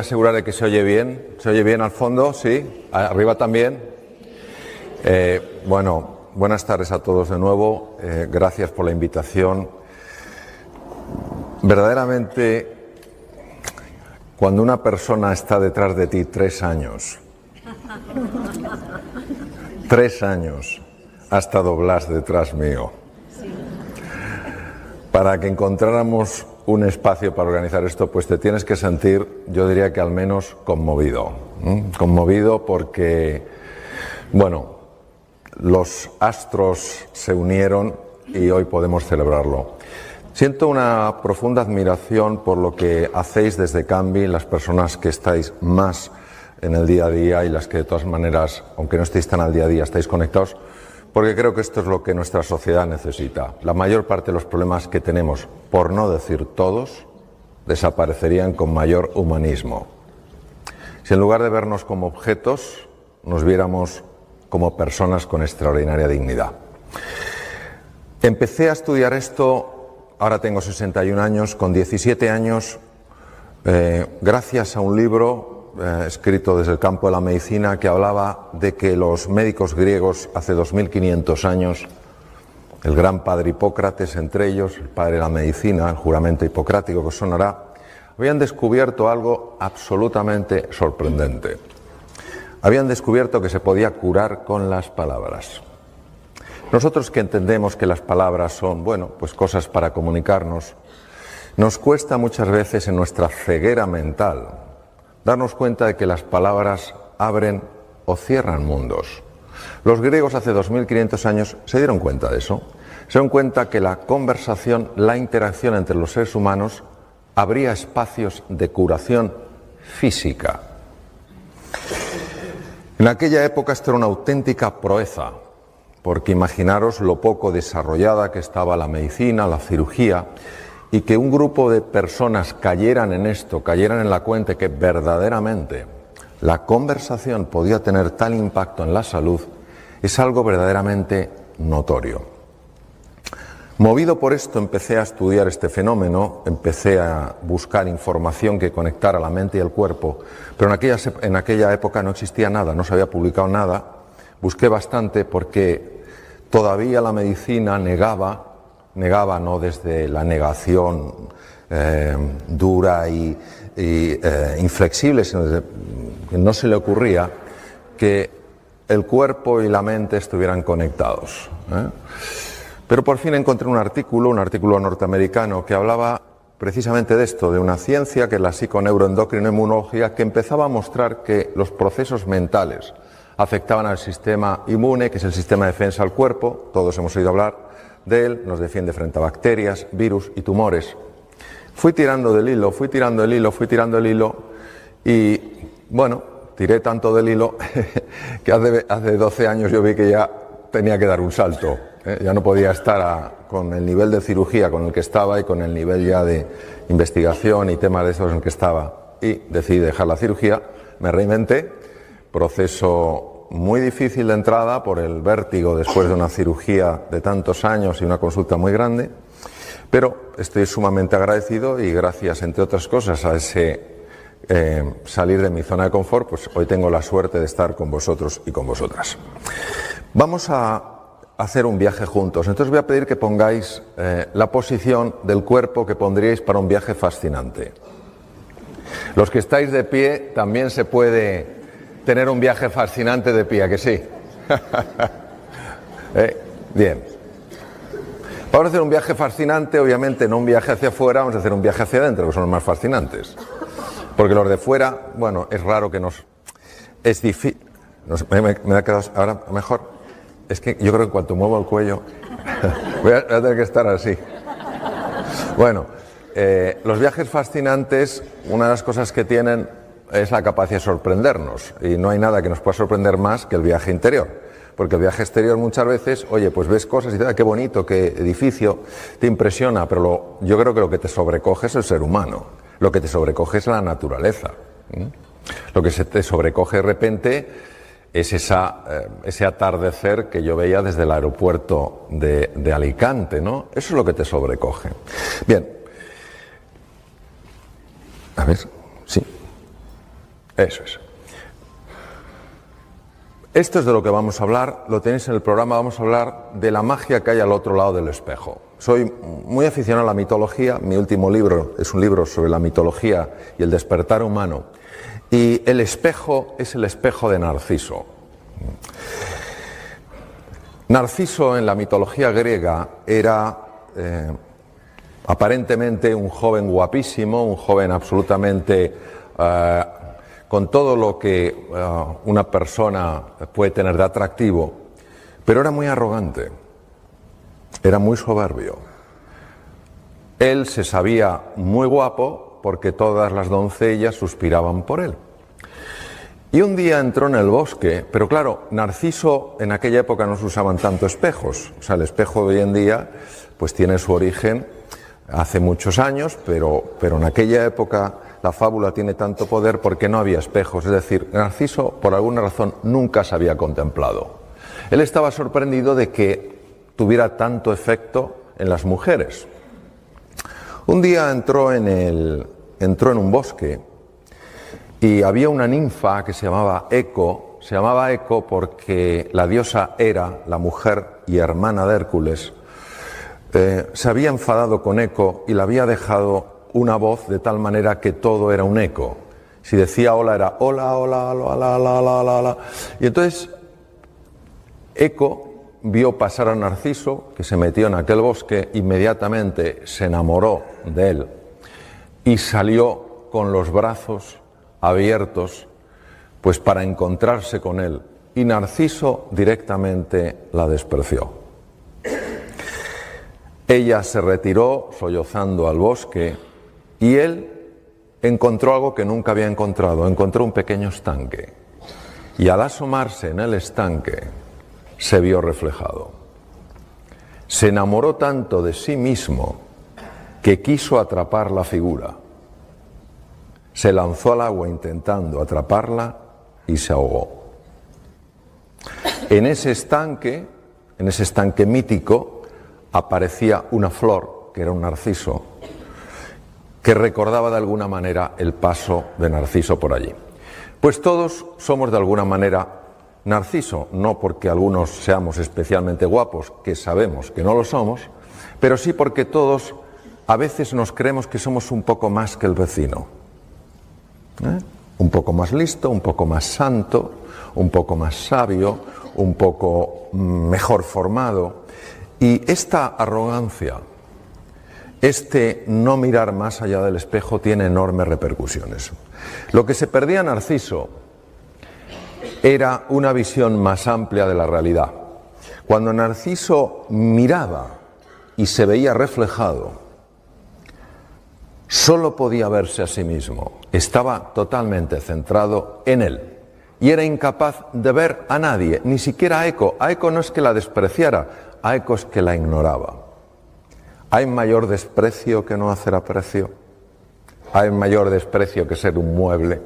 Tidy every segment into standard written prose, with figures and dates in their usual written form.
asegurar de que se oye bien. ¿Se oye bien al fondo? ¿Sí? ¿Arriba también? Bueno, buenas tardes a todos de nuevo. Gracias por la invitación. Verdaderamente, cuando una persona está detrás de ti 3 años, 3 años ha estado Blas detrás mío, para que encontráramos un espacio para organizar esto, pues te tienes que sentir, yo diría que al menos conmovido. Conmovido porque, bueno, los astros se unieron y hoy podemos celebrarlo. Siento una profunda admiración por lo que hacéis desde Cambi, las personas que estáis más en el día a día y las que de todas maneras, aunque no estéis tan al día a día, estáis conectados, porque creo que esto es lo que nuestra sociedad necesita. La mayor parte de los problemas que tenemos, por no decir todos, desaparecerían con mayor humanismo. Si en lugar de vernos como objetos, nos viéramos como personas con extraordinaria dignidad. Empecé a estudiar esto, ahora tengo 61 años, con 17 años, gracias a un libro escrito desde el campo de la medicina que hablaba de que los médicos griegos hace 2500 años, el gran padre Hipócrates entre ellos, el padre de la medicina, el juramento hipocrático que os sonará, habían descubierto algo absolutamente sorprendente. Habían descubierto que se podía curar con las palabras. Nosotros que entendemos que las palabras son, bueno, pues cosas para comunicarnos, nos cuesta muchas veces en nuestra ceguera mental darnos cuenta de que las palabras abren o cierran mundos. Los griegos hace 2500 años se dieron cuenta de eso. Se dieron cuenta que la conversación, la interacción entre los seres humanos abría espacios de curación física. En aquella época esto era una auténtica proeza, porque imaginaros lo poco desarrollada que estaba la medicina, la cirugía, y que un grupo de personas cayeran en esto, cayeran en la cuenta que verdaderamente la conversación podía tener tal impacto en la salud, es algo verdaderamente notorio. Movido por esto empecé a estudiar este fenómeno, empecé a buscar información que conectara la mente y el cuerpo, pero en aquella época no existía nada, no se había publicado nada. Busqué bastante porque todavía la medicina negaba no desde la negación dura y inflexible, sino desde que no se le ocurría que el cuerpo y la mente estuvieran conectados. Pero por fin encontré un artículo norteamericano que hablaba precisamente de esto, de una ciencia que es la psiconeuroendocrinoinmunología, que empezaba a mostrar que los procesos mentales afectaban al sistema inmune, que es el sistema de defensa del cuerpo, todos hemos oído hablar de él, nos defiende frente a bacterias, virus y tumores. Fui tirando el hilo y, bueno, tiré tanto del hilo que hace 12 años yo vi que ya tenía que dar un salto. Ya no podía estar con el nivel de cirugía con el que estaba y con el nivel ya de investigación y temas de esos en el que estaba. Y decidí dejar la cirugía, me reinventé, proceso muy difícil de entrada por el vértigo después de una cirugía de tantos años y una consulta muy grande, pero estoy sumamente agradecido y gracias, entre otras cosas, a ese salir de mi zona de confort, pues hoy tengo la suerte de estar con vosotros y con vosotras. Vamos a hacer un viaje juntos, entonces voy a pedir que pongáis la posición del cuerpo que pondríais para un viaje fascinante. Los que estáis de pie también se puede tener un viaje fascinante de pie, ¿a que sí? Bien. Vamos a hacer un viaje fascinante, obviamente no un viaje hacia afuera, vamos a hacer un viaje hacia adentro, que son los más fascinantes. Porque los de fuera, bueno, es raro que nos... Es difícil... Me ha quedado ahora mejor. Es que yo creo que cuando muevo el cuello voy a tener que estar así. Bueno, los viajes fascinantes, una de las cosas que tienen es la capacidad de sorprendernos, y no hay nada que nos pueda sorprender más que el viaje interior, porque el viaje exterior muchas veces, oye, pues ves cosas y dices, qué bonito, qué edificio, te impresiona, pero yo creo que lo que te sobrecoge es el ser humano, lo que te sobrecoge es la naturaleza, lo que se te sobrecoge de repente es ese atardecer que yo veía desde el aeropuerto de Alicante, ¿no? Eso es lo que te sobrecoge. Bien, a ver, sí. Eso es. Esto es de lo que vamos a hablar, lo tenéis en el programa, vamos a hablar de la magia que hay al otro lado del espejo. Soy muy aficionado a la mitología, mi último libro es un libro sobre la mitología y el despertar humano, y el espejo es el espejo de Narciso. Narciso en la mitología griega era aparentemente un joven guapísimo, un joven absolutamente con todo lo que una persona puede tener de atractivo, pero era muy arrogante, era muy soberbio. Él se sabía muy guapo porque todas las doncellas suspiraban por él. Y un día entró en el bosque, pero claro, Narciso en aquella época no se usaban tanto espejos, o sea, el espejo de hoy en día pues tiene su origen hace muchos años, pero en aquella época la fábula tiene tanto poder porque no había espejos, es decir, Narciso por alguna razón nunca se había contemplado. Él estaba sorprendido de que tuviera tanto efecto en las mujeres. Un día entró en un bosque y había una ninfa que se llamaba Eco porque la diosa Hera, la mujer y hermana de Hércules, se había enfadado con Eco y le había dejado una voz de tal manera que todo era un eco. Si decía hola era hola, hola, hola, hola, hola, hola, hola. Y entonces Eco vio pasar a Narciso, que se metió en aquel bosque, inmediatamente se enamoró de él y salió con los brazos abiertos pues para encontrarse con él. Y Narciso directamente la despreció. Ella se retiró sollozando al bosque y él encontró algo que nunca había encontrado, encontró un pequeño estanque. Y al asomarse en el estanque se vio reflejado. Se enamoró tanto de sí mismo que quiso atrapar la figura. Se lanzó al agua intentando atraparla y se ahogó. En ese estanque mítico, aparecía una flor, que era un narciso, que recordaba de alguna manera el paso de Narciso por allí. Pues todos somos de alguna manera Narciso, no porque algunos seamos especialmente guapos, que sabemos que no lo somos, pero sí porque todos a veces nos creemos que somos un poco más que el vecino. Un poco más listo, un poco más santo, un poco más sabio, un poco mejor formado. Y esta arrogancia, este no mirar más allá del espejo tiene enormes repercusiones. Lo que se perdía Narciso era una visión más amplia de la realidad. Cuando Narciso miraba y se veía reflejado, solo podía verse a sí mismo. Estaba totalmente centrado en él y era incapaz de ver a nadie, ni siquiera a Eco. A Eco no es que la despreciara, a Eco es que la ignoraba. ¿Hay mayor desprecio que no hacer aprecio? ¿Hay mayor desprecio que ser un mueble?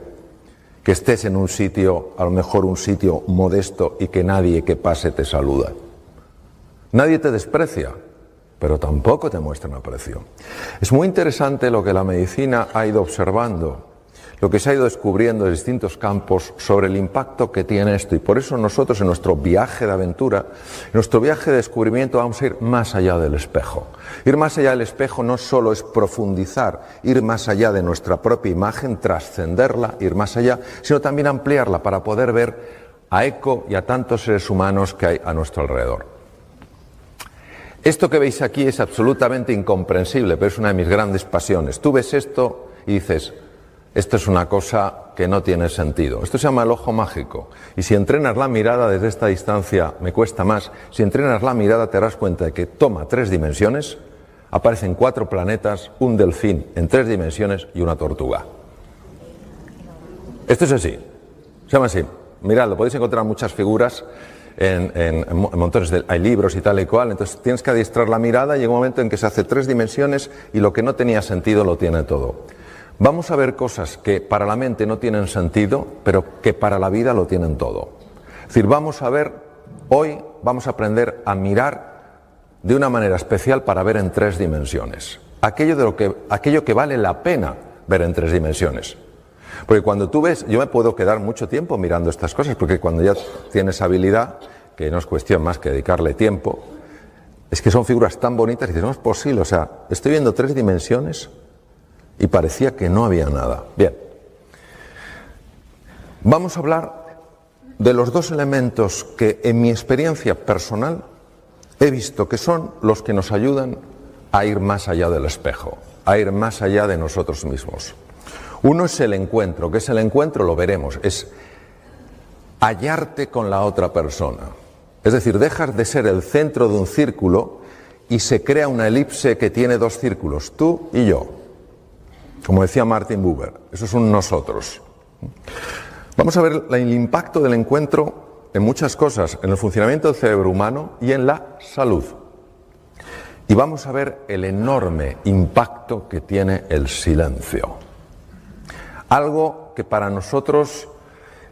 Que estés en un sitio, a lo mejor un sitio modesto y que nadie que pase te saluda. Nadie te desprecia, pero tampoco te muestran aprecio. Es muy interesante lo que la medicina ha ido observando, lo que se ha ido descubriendo en distintos campos sobre el impacto que tiene esto. Y por eso nosotros en nuestro viaje de aventura, en nuestro viaje de descubrimiento, vamos a ir más allá del espejo. Ir más allá del espejo no solo es profundizar, ir más allá de nuestra propia imagen, trascenderla, ir más allá, sino también ampliarla para poder ver a Eco y a tantos seres humanos que hay a nuestro alrededor. Esto que veis aquí es absolutamente incomprensible, pero es una de mis grandes pasiones. Tú ves esto y dices, esto es una cosa que no tiene sentido. Esto se llama el ojo mágico. Y si entrenas la mirada desde esta distancia, me cuesta más, si entrenas la mirada te darás cuenta de que toma 3 dimensiones, aparecen 4 planetas, un delfín en 3 dimensiones y una tortuga. Esto es así, se llama así. Mirad, lo podéis encontrar muchas figuras en montones hay libros y tal y cual, entonces tienes que adiestrar la mirada y llega un momento en que se hace 3 dimensiones y lo que no tenía sentido lo tiene todo. Vamos a ver cosas que para la mente no tienen sentido, pero que para la vida lo tienen todo. Es decir, hoy vamos a aprender a mirar de una manera especial para ver en 3 dimensiones. Aquello que vale la pena ver en 3 dimensiones. Porque cuando tú ves, yo me puedo quedar mucho tiempo mirando estas cosas, porque cuando ya tienes habilidad, que no es cuestión más que dedicarle tiempo, es que son figuras tan bonitas y dices, no es posible, o sea, estoy viendo 3 dimensiones y parecía que no había nada. Bien, vamos a hablar de los 2 elementos que en mi experiencia personal he visto que son los que nos ayudan a ir más allá del espejo, a ir más allá de nosotros mismos. Uno es el encuentro. ¿Qué es el encuentro? Lo veremos. Es hallarte con la otra persona. Es decir, dejas de ser el centro de un círculo y se crea una elipse que tiene 2 círculos, tú y yo. Como decía Martin Buber, eso es un nosotros. Vamos a ver el impacto del encuentro en muchas cosas, en el funcionamiento del cerebro humano y en la salud. Y vamos a ver el enorme impacto que tiene el silencio. Algo que para nosotros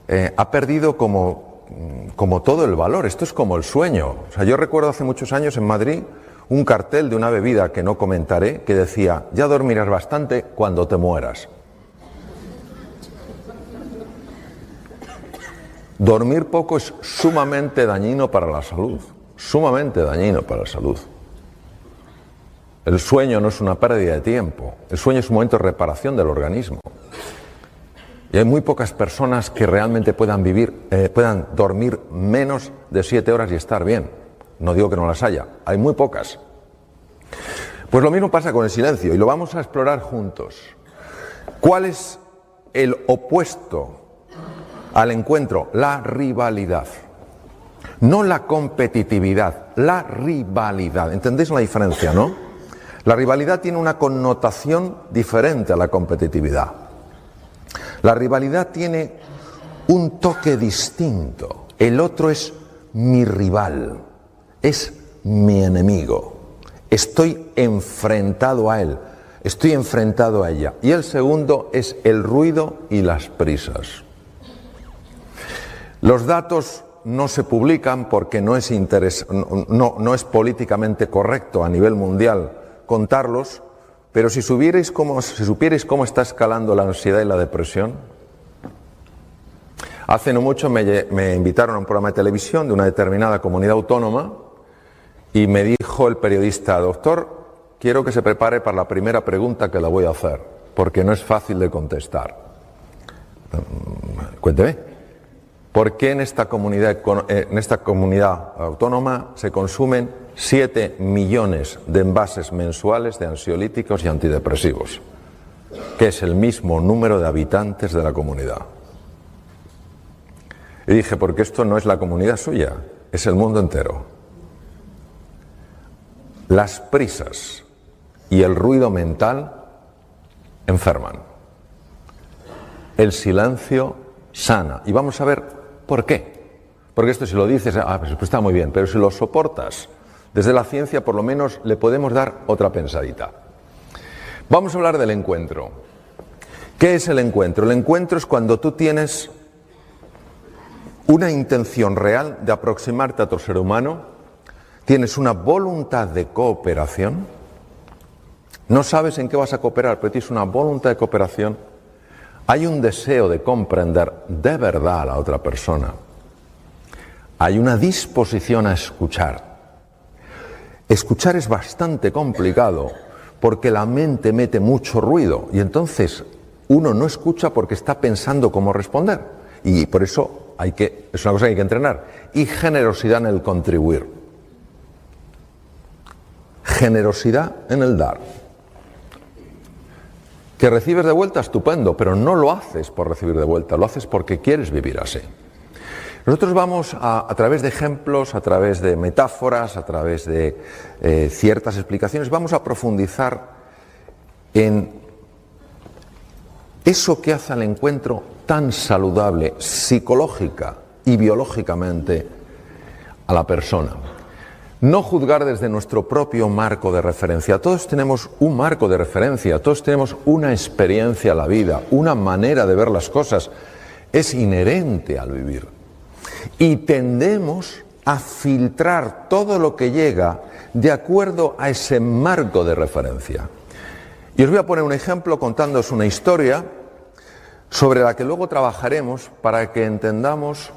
ha perdido como todo el valor. Esto es como el sueño. O sea, yo recuerdo hace muchos años en Madrid un cartel de una bebida que no comentaré que decía, ya dormirás bastante cuando te mueras. Dormir poco es sumamente dañino para la salud. Sumamente dañino para la salud. El sueño no es una pérdida de tiempo. El sueño es un momento de reparación del organismo. Y hay muy pocas personas que realmente puedan dormir menos de 7 horas y estar bien. No digo que no las haya, hay muy pocas. Pues lo mismo pasa con el silencio y lo vamos a explorar juntos. ¿Cuál es el opuesto al encuentro? La rivalidad. No la competitividad, la rivalidad. ¿Entendéis la diferencia, no? La rivalidad tiene una connotación diferente a la competitividad. La rivalidad tiene un toque distinto. El otro es mi rival, es mi enemigo. Estoy enfrentado a él, estoy enfrentado a ella. Y el segundo es el ruido y las prisas. Los datos no se publican porque no es políticamente correcto a nivel mundial contarlos. Pero si supierais cómo está escalando la ansiedad y la depresión. Hace no mucho me invitaron a un programa de televisión de una determinada comunidad autónoma y me dijo el periodista, doctor, quiero que se prepare para la primera pregunta que le voy a hacer, porque no es fácil de contestar. Cuénteme. ¿Por qué en esta comunidad autónoma se consumen 7 millones de envases mensuales de ansiolíticos y antidepresivos? Que es el mismo número de habitantes de la comunidad. Y dije, porque esto no es la comunidad suya, es el mundo entero. Las prisas y el ruido mental enferman. El silencio sana. Y vamos a ver ¿por qué? Porque esto si lo dices, pues está muy bien, pero si lo soportas, desde la ciencia por lo menos le podemos dar otra pensadita. Vamos a hablar del encuentro. ¿Qué es el encuentro? El encuentro es cuando tú tienes una intención real de aproximarte a otro ser humano, tienes una voluntad de cooperación, no sabes en qué vas a cooperar, pero tienes una voluntad de cooperación. Hay un deseo de comprender de verdad a la otra persona. Hay una disposición a escuchar. Escuchar es bastante complicado porque la mente mete mucho ruido y entonces uno no escucha porque está pensando cómo responder. Y por eso es una cosa que hay que entrenar. Y generosidad en el contribuir. Generosidad en el dar. Que recibes de vuelta, estupendo, pero no lo haces por recibir de vuelta, lo haces porque quieres vivir así. Nosotros vamos a través de ejemplos, a través de metáforas, a través de ciertas explicaciones, vamos a profundizar en eso que hace al encuentro tan saludable psicológica y biológicamente a la persona. No juzgar desde nuestro propio marco de referencia. Todos tenemos un marco de referencia, todos tenemos una experiencia a la vida, una manera de ver las cosas. Es inherente al vivir. Y tendemos a filtrar todo lo que llega de acuerdo a ese marco de referencia. Y os voy a poner un ejemplo contándoos una historia sobre la que luego trabajaremos para que entendamos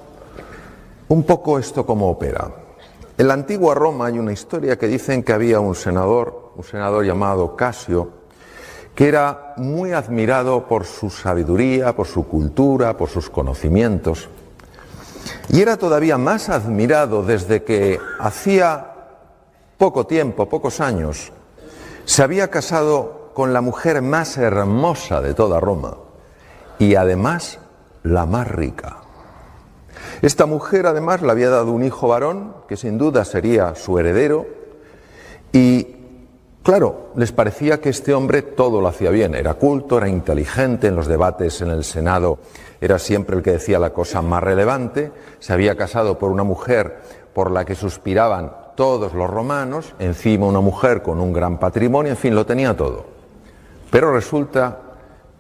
un poco esto cómo opera. En la antigua Roma hay una historia que dicen que había un senador llamado Casio, que era muy admirado por su sabiduría, por su cultura, por sus conocimientos, y era todavía más admirado desde que hacía poco tiempo, pocos años, se había casado con la mujer más hermosa de toda Roma y además la más rica. Esta mujer además le había dado un hijo varón que sin duda sería su heredero y claro, les parecía que este hombre todo lo hacía bien, era culto, era inteligente, en los debates en el Senado era siempre el que decía la cosa más relevante, se había casado por una mujer por la que suspiraban todos los romanos, encima una mujer con un gran patrimonio, en fin, lo tenía todo. Pero resulta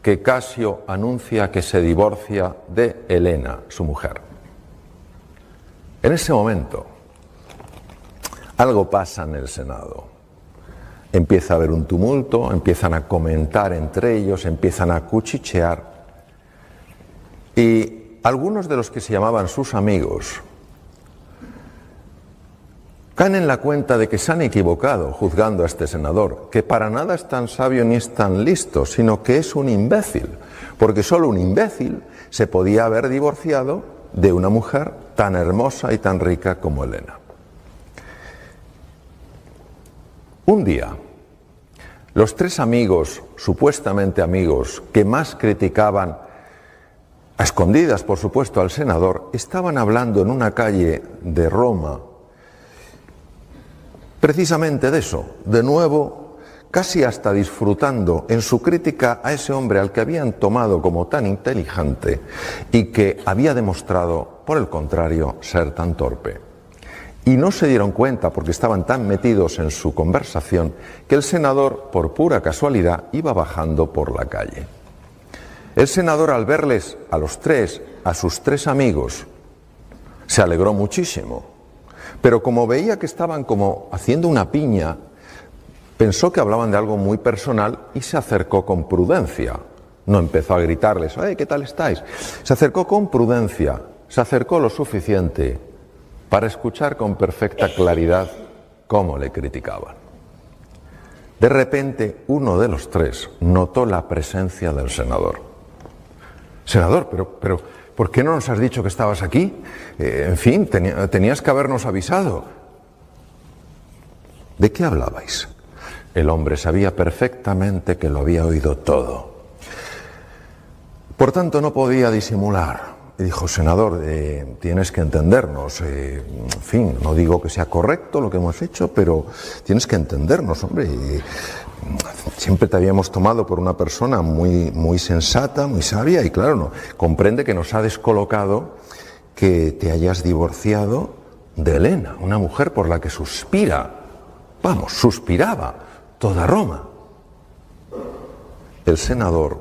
que Casio anuncia que se divorcia de Helena, su mujer. En ese momento, algo pasa en el Senado. Empieza a haber un tumulto, empiezan a comentar entre ellos, empiezan a cuchichear. Y algunos de los que se llamaban sus amigos caen en la cuenta de que se han equivocado juzgando a este senador, que para nada es tan sabio ni es tan listo, sino que es un imbécil, porque solo un imbécil se podía haber divorciado de una mujer tan hermosa y tan rica como Helena. Un día, los tres amigos, supuestamente amigos, que más criticaban, a escondidas por supuesto al senador, estaban hablando en una calle de Roma, precisamente de eso, de nuevo, casi hasta disfrutando en su crítica a ese hombre al que habían tomado como tan inteligente y que había demostrado, por el contrario, ser tan torpe. Y no se dieron cuenta, porque estaban tan metidos en su conversación, que el senador, por pura casualidad, iba bajando por la calle. El senador, al verles a los tres, a sus tres amigos, se alegró muchísimo. Pero como veía que estaban como haciendo una piña, pensó que hablaban de algo muy personal y se acercó con prudencia. No empezó a gritarles, ¿qué tal estáis? Se acercó con prudencia, se acercó lo suficiente para escuchar con perfecta claridad cómo le criticaban. De repente, uno de los tres notó la presencia del senador. Senador, pero ¿por qué no nos has dicho que estabas aquí? En fin, tenías que habernos avisado. ¿De qué hablabais? El hombre sabía perfectamente que lo había oído todo. Por tanto, no podía disimular. Y dijo, senador, tienes que entendernos. En fin, no digo que sea correcto lo que hemos hecho, pero tienes que entendernos, hombre. Siempre te habíamos tomado por una persona muy sensata, muy sabia, y claro, no, comprende que nos ha descolocado que te hayas divorciado de Helena, una mujer por la que suspiraba toda Roma. El senador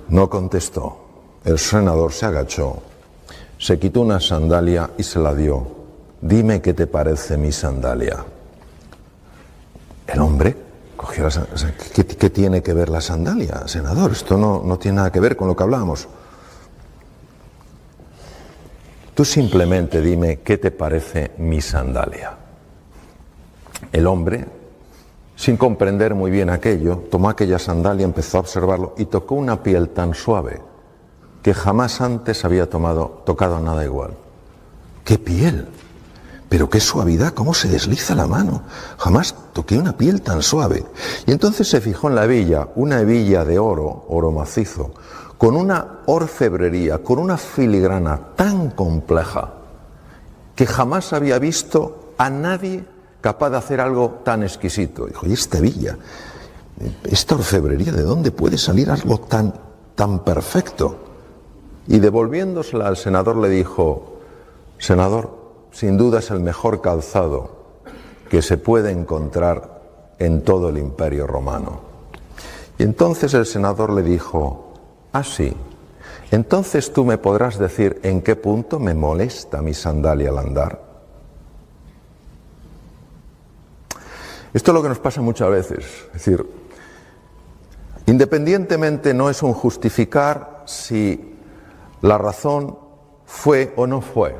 no contestó. El senador se agachó, se quitó una sandalia y se la dio. Dime qué te parece mi sandalia. El hombre cogió la sandalia. ¿Qué tiene que ver la sandalia, senador? Esto no tiene nada que ver con lo que hablamos. Tú simplemente dime qué te parece mi sandalia. El hombre, sin comprender muy bien aquello, tomó aquella sandalia, empezó a observarlo y tocó una piel tan suave que jamás antes había tocado nada igual. ¡Qué piel! Pero qué suavidad, cómo se desliza la mano. Jamás toqué una piel tan suave. Y entonces se fijó en la hebilla, una hebilla de oro macizo, con una orfebrería, con una filigrana tan compleja, que jamás había visto a nadie capaz de hacer algo tan exquisito. Dijo, ¿y esta hebilla? ¿Esta orfebrería? ¿De dónde puede salir algo tan perfecto? Y devolviéndosela al senador le dijo, senador, sin duda es el mejor calzado que se puede encontrar en todo el Imperio Romano. Y entonces el senador le dijo, sí, entonces tú me podrás decir en qué punto me molesta mi sandalia al andar. Esto es lo que nos pasa muchas veces, es decir, Independientemente no es un justificar si la razón fue o no fue.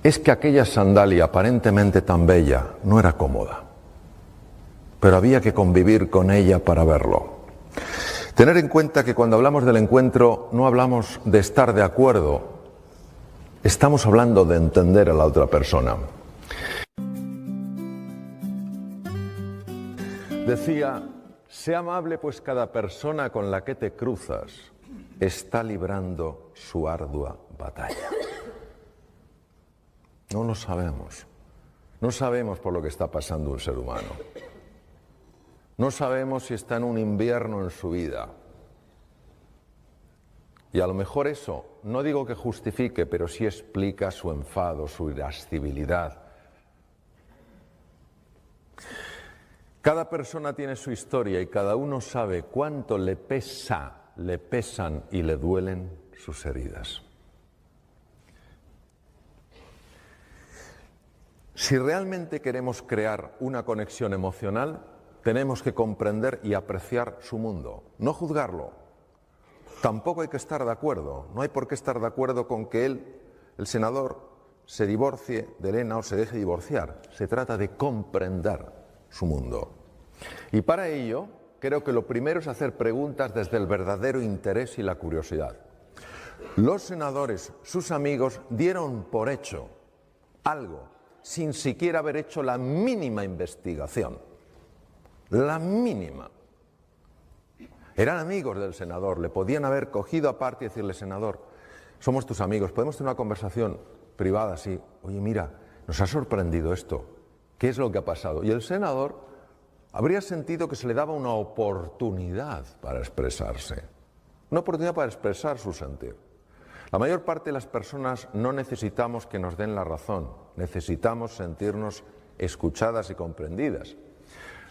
Es que aquella sandalia aparentemente tan bella no era cómoda, pero había que convivir con ella para verlo. Tener en cuenta que cuando hablamos del encuentro no hablamos de estar de acuerdo, estamos hablando de entender a la otra persona. Decía, sé amable pues cada persona con la que te cruzas está librando su ardua batalla. No lo sabemos. No sabemos por lo que está pasando un ser humano. No sabemos si está en un invierno en su vida. Y a lo mejor eso, no digo que justifique, pero sí explica su enfado, su irascibilidad. Cada persona tiene su historia y cada uno sabe cuánto le pesan y le duelen sus heridas. Si realmente queremos crear una conexión emocional, tenemos que comprender y apreciar su mundo, no juzgarlo. Tampoco hay que estar de acuerdo, no hay por qué estar de acuerdo con que él, el senador, se divorcie de Elena o se deje divorciar. Se trata de comprender su mundo. Y para ello, creo que lo primero es hacer preguntas desde el verdadero interés y la curiosidad. Los senadores, sus amigos, dieron por hecho algo sin siquiera haber hecho la mínima investigación. La mínima. Eran amigos del senador, le podían haber cogido aparte y decirle, senador, somos tus amigos, podemos tener una conversación privada así. Oye, mira, nos ha sorprendido esto. ¿Qué es lo que ha pasado? Y el senador habría sentido que se le daba una oportunidad para expresarse. Una oportunidad para expresar su sentir. La mayor parte de las personas no necesitamos que nos den la razón, necesitamos sentirnos escuchadas y comprendidas.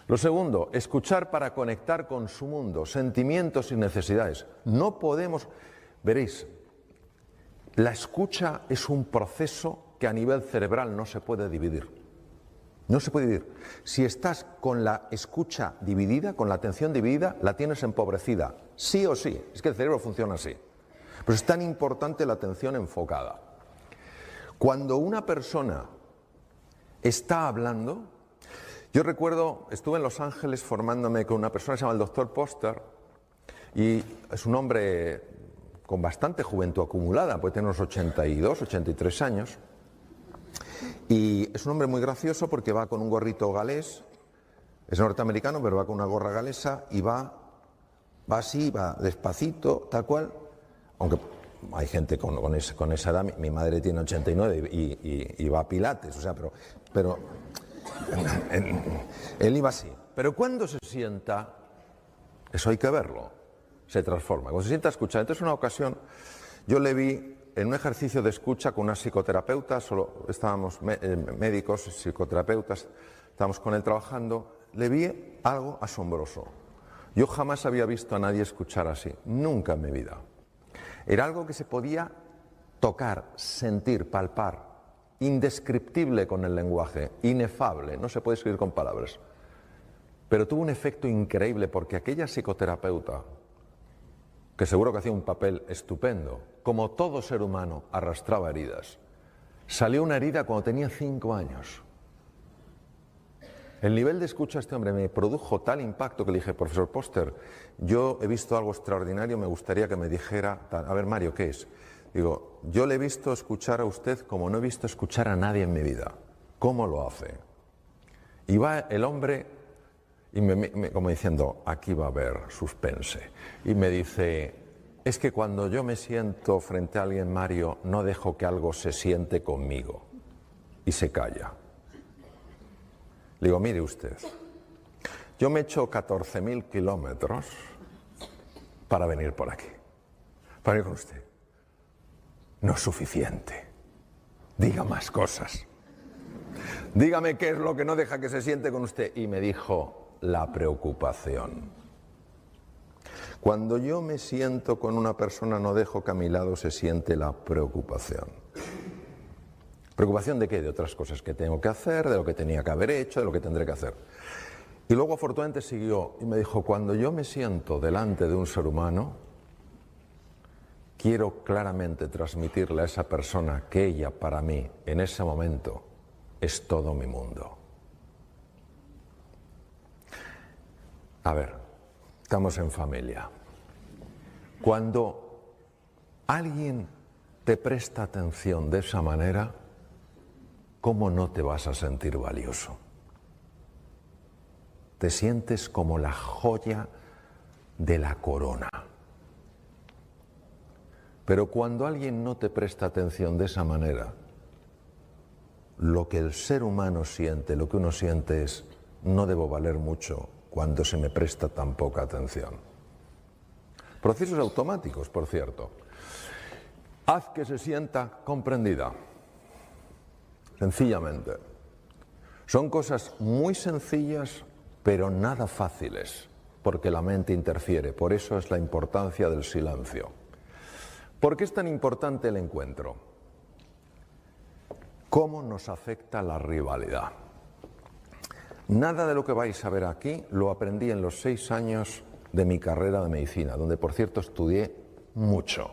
Lo segundo, escuchar para conectar con su mundo, sentimientos y necesidades. No podemos, veréis, la escucha es un proceso que a nivel cerebral no se puede dividir. No se puede dividir. Si estás con la escucha dividida, con la atención dividida, la tienes empobrecida, sí o sí. Es que el cerebro funciona así. Pues es tan importante la atención enfocada. Cuando una persona está hablando, yo recuerdo, estuve en Los Ángeles formándome con una persona que se llama el Dr. Poster, y es un hombre con bastante juventud acumulada, puede tener unos 82, 83 años, y es un hombre muy gracioso porque va con un gorrito galés, es norteamericano, pero va con una gorra galesa y va así, va despacito, tal cual. Aunque hay gente con esa edad, mi madre tiene 89 y va a pilates, o sea, pero él iba así. Pero cuando se sienta, eso hay que verlo, se transforma. Cuando se sienta a escuchar, entonces una ocasión yo le vi en un ejercicio de escucha con una psicoterapeuta, solo estábamos médicos, psicoterapeutas, estábamos con él trabajando, le vi algo asombroso. Yo jamás había visto a nadie escuchar así, nunca en mi vida. Era algo que se podía tocar, sentir, palpar, indescriptible con el lenguaje, inefable, no se puede escribir con palabras. Pero tuvo un efecto increíble porque aquella psicoterapeuta, que seguro que hacía un papel estupendo, como todo ser humano, arrastraba heridas. Salió una herida cuando tenía 5 años. El nivel de escucha de este hombre me produjo tal impacto que le dije, profesor Poster, yo he visto algo extraordinario, me gustaría que me dijera, a ver Mario, ¿qué es? Digo, yo le he visto escuchar a usted como no he visto escuchar a nadie en mi vida. ¿Cómo lo hace? Y va el hombre, y como diciendo, aquí va a haber suspense. Y me dice, es que cuando yo me siento frente a alguien, Mario, no dejo que algo se siente conmigo. Y se calla. Le digo, mire usted, yo me he hecho 14.000 kilómetros para venir por aquí, para venir con usted. No es suficiente. Diga más cosas. Dígame qué es lo que no deja que se siente con usted. Y me dijo, la preocupación. Cuando yo me siento con una persona, no dejo que a mi lado se siente la preocupación. ¿Preocupación de qué? De otras cosas que tengo que hacer, de lo que tenía que haber hecho, de lo que tendré que hacer. Y luego afortunadamente siguió y me dijo, cuando yo me siento delante de un ser humano, quiero claramente transmitirle a esa persona que ella para mí en ese momento es todo mi mundo. A ver, estamos en familia. Cuando alguien te presta atención de esa manera, ¿cómo no te vas a sentir valioso? Te sientes como la joya de la corona. Pero cuando alguien no te presta atención de esa manera, lo que el ser humano siente, lo que uno siente es, no debo valer mucho cuando se me presta tan poca atención. Procesos automáticos, por cierto. Haz que se sienta comprendida. Sencillamente. Son cosas muy sencillas, pero nada fáciles, porque la mente interfiere. Por eso es la importancia del silencio. ¿Por qué es tan importante el encuentro? ¿Cómo nos afecta la rivalidad? Nada de lo que vais a ver aquí lo aprendí en los 6 años de mi carrera de medicina, donde por cierto estudié mucho.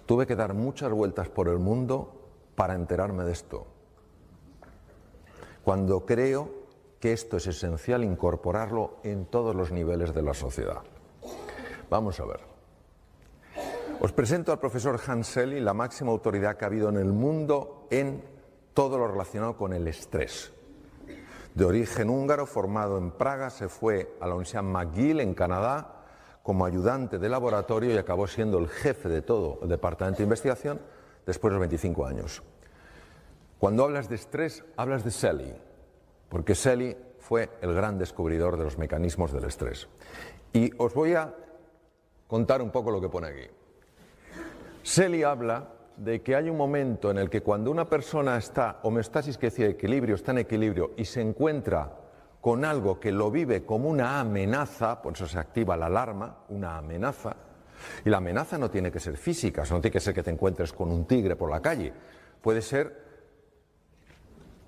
Tuve que dar muchas vueltas por el mundo para enterarme de esto. Cuando creo que esto es esencial incorporarlo en todos los niveles de la sociedad. Vamos a ver. Os presento al profesor Hans Selye, la máxima autoridad que ha habido en el mundo en todo lo relacionado con el estrés. De origen húngaro, formado en Praga, se fue a la Universidad McGill en Canadá como ayudante de laboratorio y acabó siendo el jefe de todo el departamento de investigación después de los 25 años. Cuando hablas de estrés, hablas de Selye, porque Selye fue el gran descubridor de los mecanismos del estrés. Y os voy a contar un poco lo que pone aquí. Selye habla de que hay un momento en el que cuando una persona está, homeostasis que decía equilibrio, está en equilibrio y se encuentra con algo que lo vive como una amenaza, por eso se activa la alarma, una amenaza, y la amenaza no tiene que ser física, no tiene que ser que te encuentres con un tigre por la calle, puede ser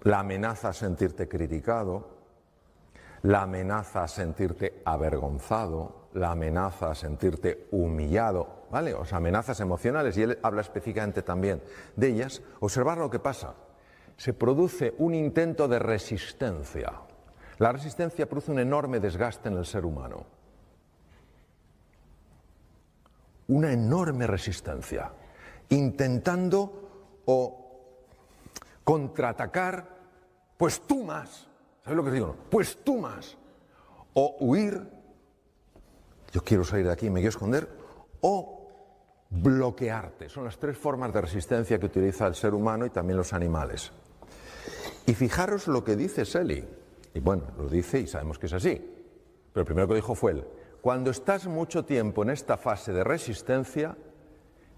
la amenaza a sentirte criticado, la amenaza a sentirte avergonzado, la amenaza a sentirte humillado, ¿vale? O sea, amenazas emocionales, y él habla específicamente también de ellas. Observar lo que pasa. Se produce un intento de resistencia. La resistencia produce un enorme desgaste en el ser humano. Una enorme resistencia. Intentando o contraatacar, pues tú más. ¿Sabes lo que os digo? Pues tú más. O huir, yo quiero salir de aquí y me quiero esconder, o bloquearte. Son las 3 formas de resistencia que utiliza el ser humano y también los animales. Y fijaros lo que dice Selye. Y bueno, lo dice y sabemos que es así. Pero el primero que dijo fue él. Cuando estás mucho tiempo en esta fase de resistencia,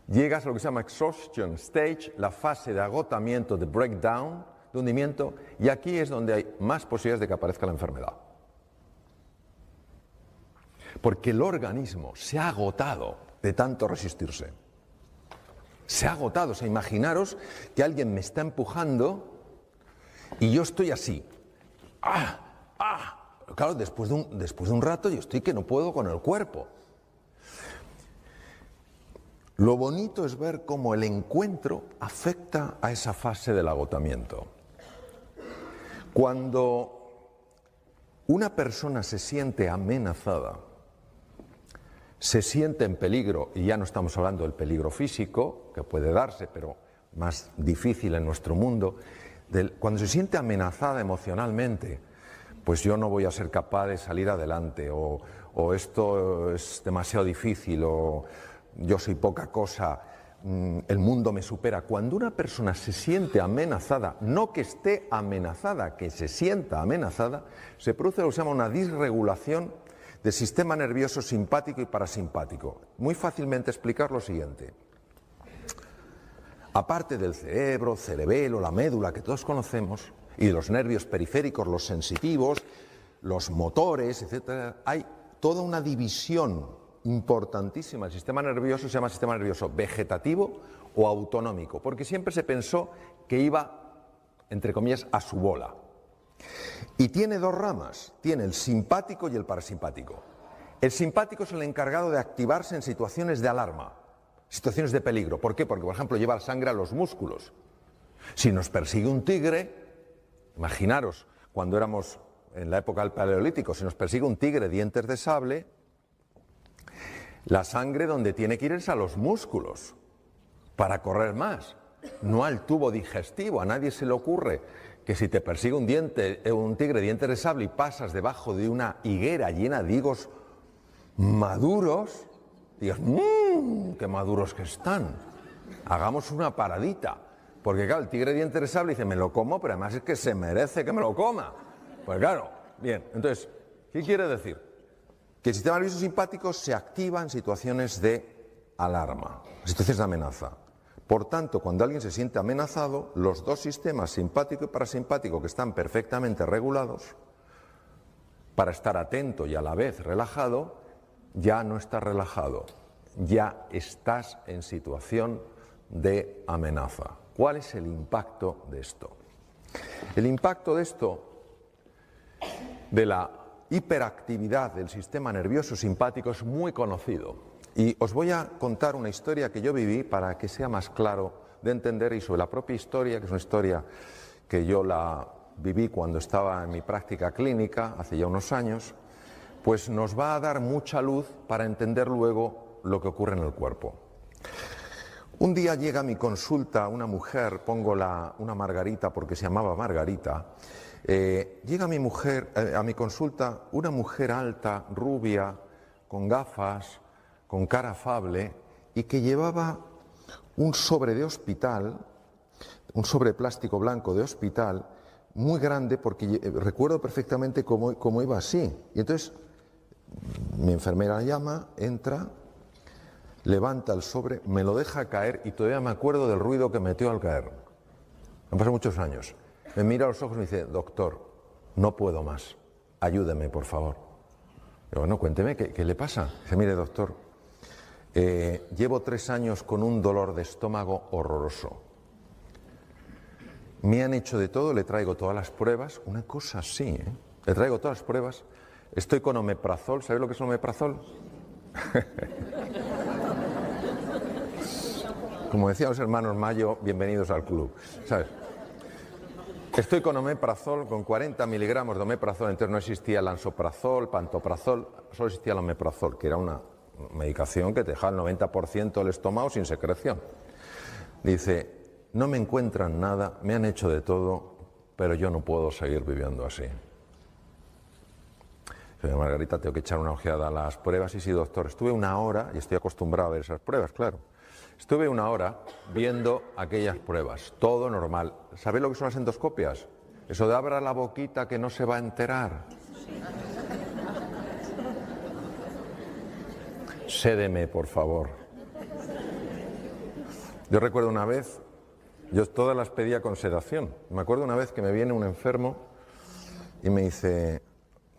llegas a lo que se llama exhaustion stage, la fase de agotamiento, de breakdown, de hundimiento, y aquí es donde hay más posibilidades de que aparezca la enfermedad. Porque el organismo se ha agotado de tanto resistirse. Se ha agotado. O sea, imaginaros que alguien me está empujando y yo estoy así. Claro, después de un rato yo estoy que no puedo con el cuerpo. Lo bonito es ver cómo el encuentro afecta a esa fase del agotamiento. Cuando una persona se siente amenazada, se siente en peligro, y ya no estamos hablando del peligro físico, que puede darse, pero más difícil en nuestro mundo, cuando se siente amenazada emocionalmente, pues yo no voy a ser capaz de salir adelante, o esto es demasiado difícil, o yo soy poca cosa, el mundo me supera. Cuando una persona se siente amenazada, no que esté amenazada, que se sienta amenazada, se produce lo que se llama una disregulación del sistema nervioso simpático y parasimpático. Muy fácilmente explicar lo siguiente. Aparte del cerebro, cerebelo, la médula que todos conocemos, y de los nervios periféricos, los sensitivos, los motores, etc., hay toda una división importantísima. El sistema nervioso se llama sistema nervioso vegetativo o autonómico, porque siempre se pensó que iba, entre comillas, a su bola. Y tiene dos ramas, tiene el simpático y el parasimpático. El simpático es el encargado de activarse en situaciones de alarma, situaciones de peligro. ¿Por qué? Porque, por ejemplo, lleva sangre a los músculos. Si nos persigue un tigre, imaginaros, cuando éramos en la época del Paleolítico, si nos persigue un tigre dientes de sable, la sangre donde tiene que ir es a los músculos para correr más, no al tubo digestivo. A nadie se le ocurre que si te persigue un tigre dientes de sable y pasas debajo de una higuera llena de higos maduros, digas, qué maduros que están, hagamos una paradita. Porque claro, el tigre dientes de sable dice, me lo como, pero además es que se merece que me lo coma. Pues claro, bien, entonces, ¿qué quiere decir? Que el sistema nervioso simpático se activa en situaciones de alarma, situaciones de amenaza. Por tanto, cuando alguien se siente amenazado, los dos sistemas, simpático y parasimpático, que están perfectamente regulados, para estar atento y a la vez relajado, ya no estás relajado, ya estás en situación de amenaza. ¿Cuál es el impacto de esto? El impacto de esto, de la hiperactividad del sistema nervioso simpático, es muy conocido. Y os voy a contar una historia que yo viví para que sea más claro de entender, y sobre la propia historia, que es una historia que yo la viví cuando estaba en mi práctica clínica, hace ya unos años, pues nos va a dar mucha luz para entender luego lo que ocurre en el cuerpo. Un día llega a mi consulta una mujer, pongo una Margarita porque se llamaba Margarita, llega a mi consulta una mujer alta, rubia, con gafas, con cara afable, y que llevaba un sobre de hospital, un sobre plástico blanco de hospital, muy grande, porque recuerdo perfectamente cómo iba así. Y entonces mi enfermera llama, entra, levanta el sobre, me lo deja caer y todavía me acuerdo del ruido que metió al caer. Han pasado muchos años. Me mira a los ojos y me dice, doctor, no puedo más, ayúdeme, por favor. Digo, bueno, cuénteme, ¿qué le pasa? Dice, mire, doctor, llevo 3 años con un dolor de estómago horroroso. Me han hecho de todo, le traigo todas las pruebas, una cosa así, le traigo todas las pruebas, estoy con omeprazol, ¿sabéis lo que es omeprazol? Como decían los hermanos Mayo, bienvenidos al club, ¿sabes? Estoy con omeprazol, con 40 miligramos de omeprazol, entonces no existía el lansoprazol, pantoprazol, solo existía el omeprazol, que era una medicación que te deja el 90% del estómago sin secreción. Dice, no me encuentran nada, me han hecho de todo, pero yo no puedo seguir viviendo así. Señora Margarita, tengo que echar una ojeada a las pruebas. Y sí, doctor, estuve 1 hora, y estoy acostumbrado a ver esas pruebas, claro. Estuve 1 hora viendo aquellas pruebas, todo normal. ¿Sabéis lo que son las endoscopias? Eso de abra la boquita que no se va a enterar. Sédeme, por favor. Yo recuerdo una vez, yo todas las pedía con sedación. Me acuerdo una vez que me viene un enfermo y me dice,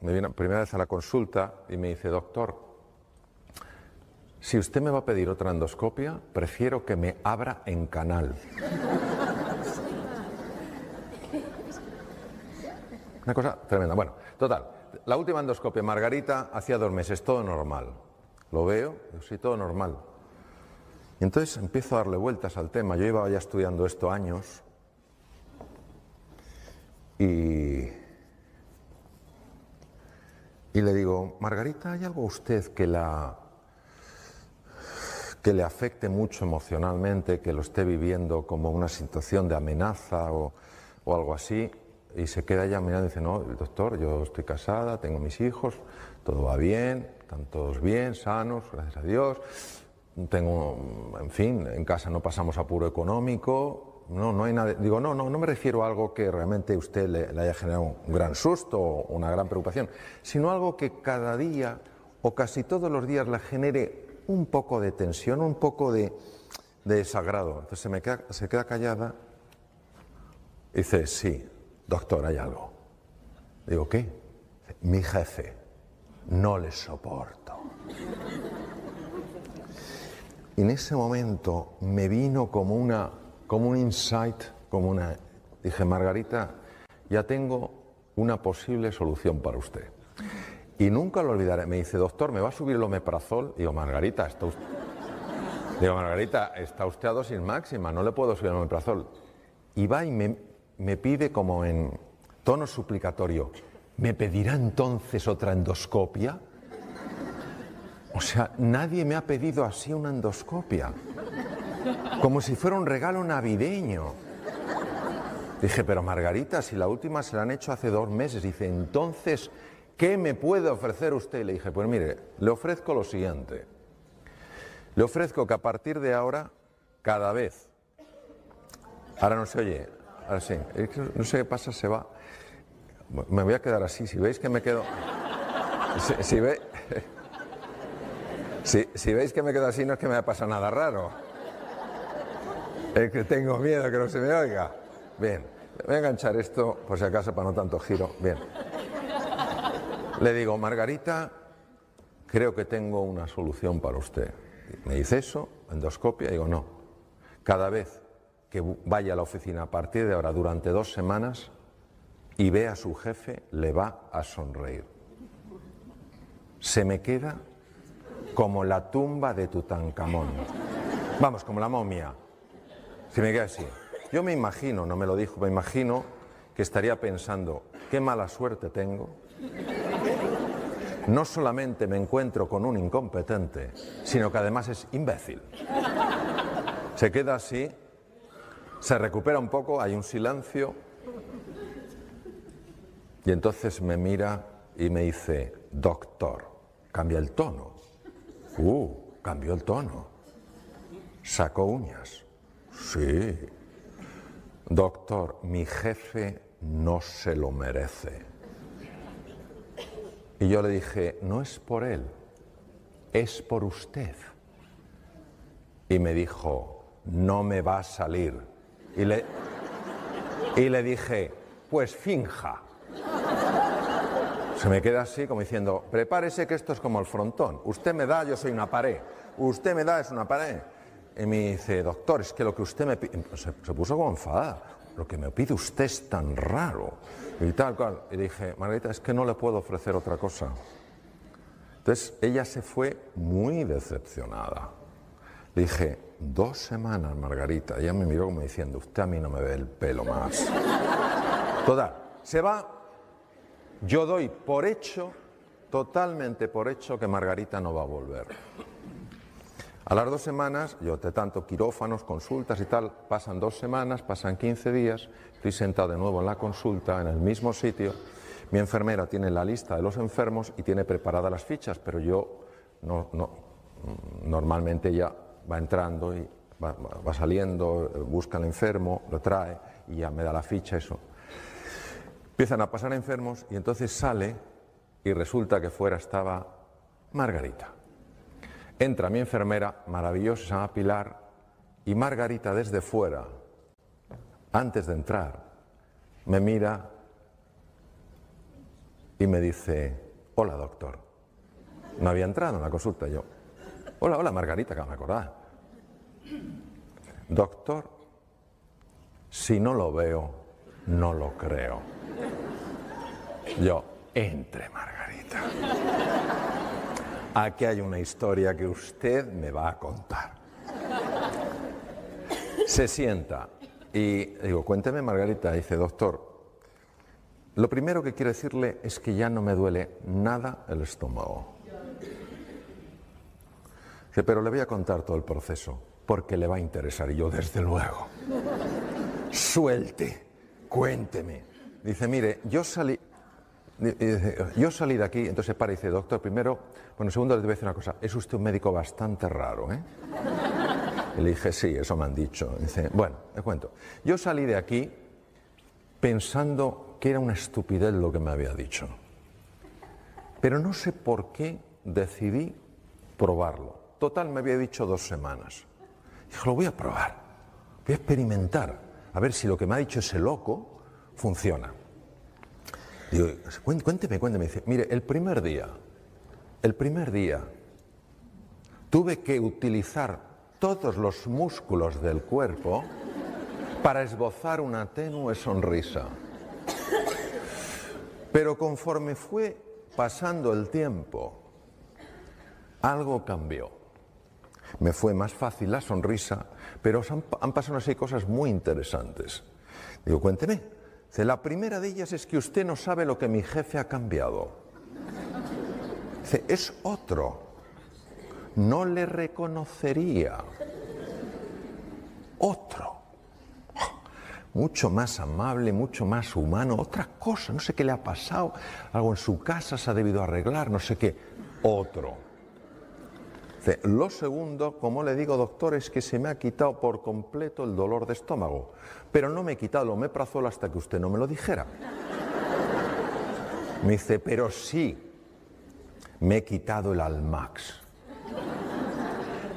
me viene primera vez a la consulta y me dice, doctor, si usted me va a pedir otra endoscopia, prefiero que me abra en canal. Una cosa tremenda. Bueno, total, la última endoscopia, Margarita, hacía 2 meses, todo normal. Lo veo, sí, todo normal. Y entonces empiezo a darle vueltas al tema. Yo iba ya estudiando esto años y le digo, Margarita, ¿hay algo a usted que le afecte mucho emocionalmente, que lo esté viviendo como una situación de amenaza o algo así? Y se queda ella mirando y dice, no, doctor, yo estoy casada, tengo mis hijos, todo va bien, están todos bien, sanos, gracias a Dios. Tengo, en fin, en casa no pasamos apuro económico, no hay nada. Digo, no me refiero a algo que realmente a usted le haya generado un gran susto o una gran preocupación, sino algo que cada día o casi todos los días le genere un poco de tensión, un poco de desagrado. Entonces se queda callada y dice, sí, doctor, hay algo. Digo, ¿qué? Mi jefe, no le soporto. Y en ese momento me vino como un insight, dije, Margarita, ya tengo una posible solución para usted. Y nunca lo olvidaré. Me dice, doctor, ¿me va a subir el omeprazol? Digo, Margarita, está usted a dosis máxima, no le puedo subir el omeprazol. Y va y me pide como en tono suplicatorio, ¿me pedirá entonces otra endoscopia? O sea, nadie me ha pedido así una endoscopia. Como si fuera un regalo navideño. Dije, pero Margarita, si la última se la han hecho hace 2 meses. Dice, entonces, ¿qué me puede ofrecer usted? Le dije, pues mire, le ofrezco lo siguiente. Le ofrezco que a partir de ahora, cada vez... Ahora no se oye, ahora sí. No sé qué pasa, se va. Me voy a quedar así, si veis que me quedo... Si veis que me quedo así, no es que me haya pasado nada raro. Es que tengo miedo que no se me oiga. Bien, voy a enganchar esto, por si acaso, para no tanto giro. Bien. Le digo, Margarita, creo que tengo una solución para usted. Me dice eso, endoscopia, digo, no. Cada vez que vaya a la oficina a partir de ahora durante 2 semanas y vea a su jefe, le va a sonreír. Se me queda como la tumba de Tutankamón. Vamos, como la momia. Se me queda así. Yo me imagino, no me lo dijo, me imagino que estaría pensando, qué mala suerte tengo. No solamente me encuentro con un incompetente, sino que además es imbécil. Se queda así, se recupera un poco, hay un silencio, y entonces me mira y me dice, doctor, cambia el tono. Cambió el tono. Sacó uñas. Sí. Doctor, mi jefe no se lo merece. Y yo le dije, no es por él, es por usted. Y me dijo, no me va a salir. Y le dije, pues finja. Se me queda así como diciendo, prepárese que esto es como el frontón. Usted me da, yo soy una pared. Usted me da, es una pared. Y me dice, doctor, es que lo que usted me pide... Se puso como enfadada. Lo que me pide usted es tan raro. Y tal cual. Y dije, Margarita, es que no le puedo ofrecer otra cosa. Entonces ella se fue muy decepcionada. Le dije, 2 semanas, Margarita. Ella me miró como diciendo, usted a mí no me ve el pelo más. Total, se va. Yo doy por hecho, totalmente por hecho, que Margarita no va a volver. A las 2 semanas, yo de tanto quirófanos, consultas y tal, pasan 2 semanas, pasan 15 días, estoy sentado de nuevo en la consulta, en el mismo sitio, mi enfermera tiene la lista de los enfermos y tiene preparadas las fichas, pero yo normalmente ella va entrando y va saliendo, busca al enfermo, lo trae y ya me da la ficha, eso. Empiezan a pasar enfermos y entonces sale y resulta que fuera estaba Margarita. Entra mi enfermera, maravillosa, se llama Pilar, y Margarita desde fuera, antes de entrar, me mira y me dice, hola doctor. No había entrado en la consulta yo. Hola Margarita, que me acordaba. Doctor, si no lo veo, no lo creo. Yo, entre Margarita. Aquí hay una historia que usted me va a contar. Se sienta y digo, cuénteme Margarita. Dice, doctor, lo primero que quiero decirle es que ya no me duele nada el estómago. Dice, pero le voy a contar todo el proceso porque le va a interesar. Y yo, desde luego. Suelte, cuénteme. Dice, mire, yo salí de aquí, entonces para y dice, doctor, primero, segundo le voy a decir una cosa, es usted un médico bastante raro, ¿eh? Y le dije, sí, eso me han dicho. Dice, bueno, le cuento. Yo salí de aquí pensando que era una estupidez lo que me había dicho. Pero no sé por qué decidí probarlo. Total, me había dicho 2 semanas. Dije, lo voy a probar, voy a experimentar, a ver si lo que me ha dicho ese loco funciona. Digo, cuénteme. Dice, mire, el primer día, tuve que utilizar todos los músculos del cuerpo para esbozar una tenue sonrisa. Pero conforme fue pasando el tiempo, algo cambió. Me fue más fácil la sonrisa, pero han pasado una serie de cosas muy interesantes. Digo, cuénteme. Dice, la primera de ellas es que usted no sabe lo que mi jefe ha cambiado. Dice, es otro. No le reconocería. Otro. Mucho más amable, mucho más humano. Otra cosa, no sé qué le ha pasado. Algo en su casa se ha debido arreglar, no sé qué. Otro. Lo segundo, como le digo, doctor, es que se me ha quitado por completo el dolor de estómago. Pero no me he quitado el omeprazol hasta que usted no me lo dijera. Me dice, pero sí, me he quitado el Almax.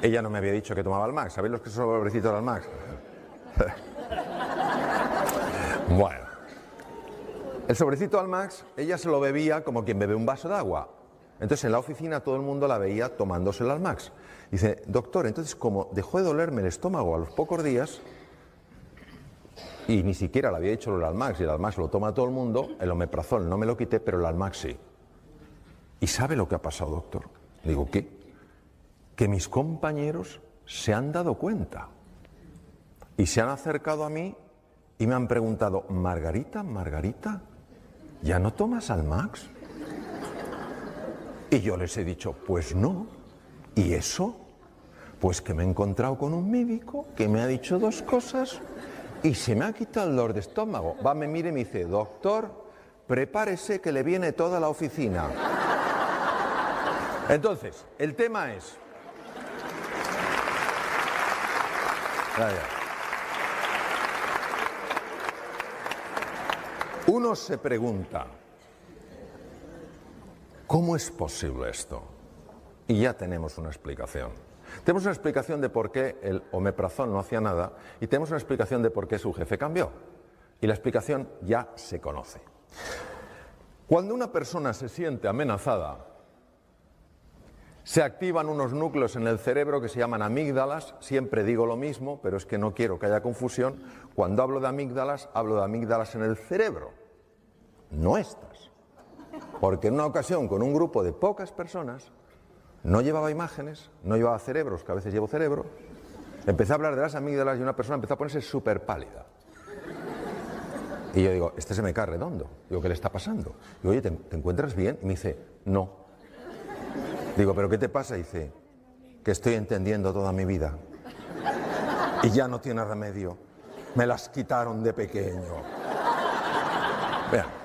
Ella no me había dicho que tomaba Almax. ¿Sabéis los que son sobrecitos del Almax? Bueno. El sobrecito Almax, ella se lo bebía como quien bebe un vaso de agua. Entonces en la oficina todo el mundo la veía tomándose el Almax. Dice, doctor, entonces como dejó de dolerme el estómago a los pocos días, y ni siquiera le había hecho el Almax, y el Almax lo toma todo el mundo, el omeprazol no me lo quité, pero el Almax sí. ¿Y sabe lo que ha pasado, doctor? Digo, ¿qué? Que mis compañeros se han dado cuenta y se han acercado a mí y me han preguntado, Margarita, ¿ya no tomas Almax? Y yo les he dicho, pues no. ¿Y eso? Pues que me he encontrado con un médico que me ha dicho dos cosas y se me ha quitado el dolor de estómago. Va, me mira y me dice, doctor, prepárese que le viene toda la oficina. Entonces, el tema es... Uno se pregunta, ¿cómo es posible esto? Y ya tenemos una explicación. Tenemos una explicación de por qué el omeprazol no hacía nada y tenemos una explicación de por qué su jefe cambió. Y la explicación ya se conoce. Cuando una persona se siente amenazada, se activan unos núcleos en el cerebro que se llaman amígdalas. Siempre digo lo mismo, pero es que no quiero que haya confusión. Cuando hablo de amígdalas en el cerebro, no estas. Porque en una ocasión, con un grupo de pocas personas, no llevaba imágenes, no llevaba cerebros, que a veces llevo cerebro, empecé a hablar de las amígdalas y una persona empezó a ponerse súper pálida. Y yo digo, este se me cae redondo. Digo, ¿qué le está pasando? Digo, oye, ¿te encuentras bien? Y me dice, no. Digo, ¿pero qué te pasa? Y dice, que estoy entendiendo toda mi vida. Y ya no tiene remedio. Me las quitaron de pequeño. Vean.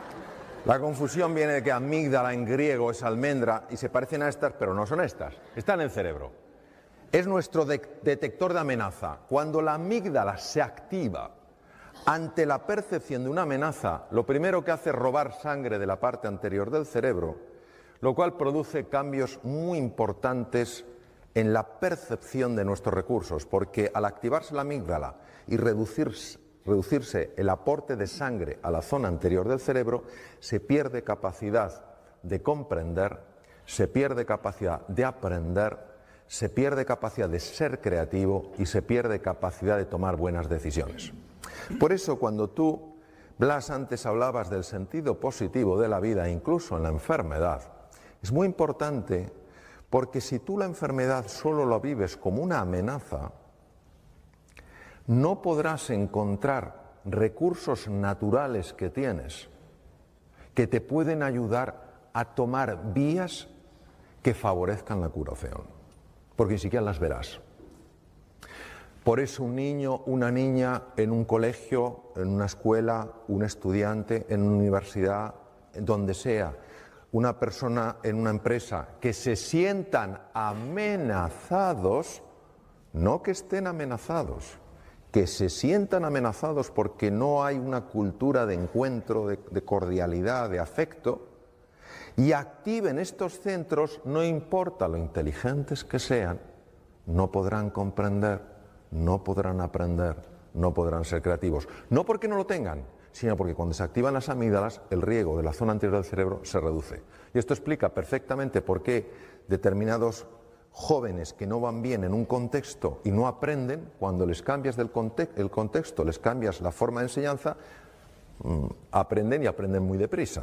La confusión viene de que amígdala en griego es almendra y se parecen a estas, pero no son estas. Está en el cerebro. Es nuestro detector de amenaza. Cuando la amígdala se activa ante la percepción de una amenaza, lo primero que hace es robar sangre de la parte anterior del cerebro, lo cual produce cambios muy importantes en la percepción de nuestros recursos, porque al activarse la amígdala y reducirse el aporte de sangre a la zona anterior del cerebro, se pierde capacidad de comprender, se pierde capacidad de aprender, se pierde capacidad de ser creativo y se pierde capacidad de tomar buenas decisiones. Por eso cuando tú, Blas, antes hablabas del sentido positivo de la vida, incluso en la enfermedad, es muy importante porque si tú la enfermedad solo la vives como una amenaza, no podrás encontrar recursos naturales que tienes que te pueden ayudar a tomar vías que favorezcan la curación, porque ni siquiera las verás. Por eso un niño, una niña en un colegio, en una escuela, un estudiante en una universidad, donde sea, una persona en una empresa, que se sientan amenazados, no que estén amenazados, que se sientan amenazados porque no hay una cultura de encuentro, de cordialidad, de afecto, y activen estos centros, no importa lo inteligentes que sean, no podrán comprender, no podrán aprender, no podrán ser creativos. No porque no lo tengan, sino porque cuando se activan las amígdalas, el riego de la zona anterior del cerebro se reduce. Y esto explica perfectamente por qué determinados jóvenes que no van bien en un contexto y no aprenden, cuando les cambias el contexto, les cambias la forma de enseñanza, aprenden y aprenden muy deprisa.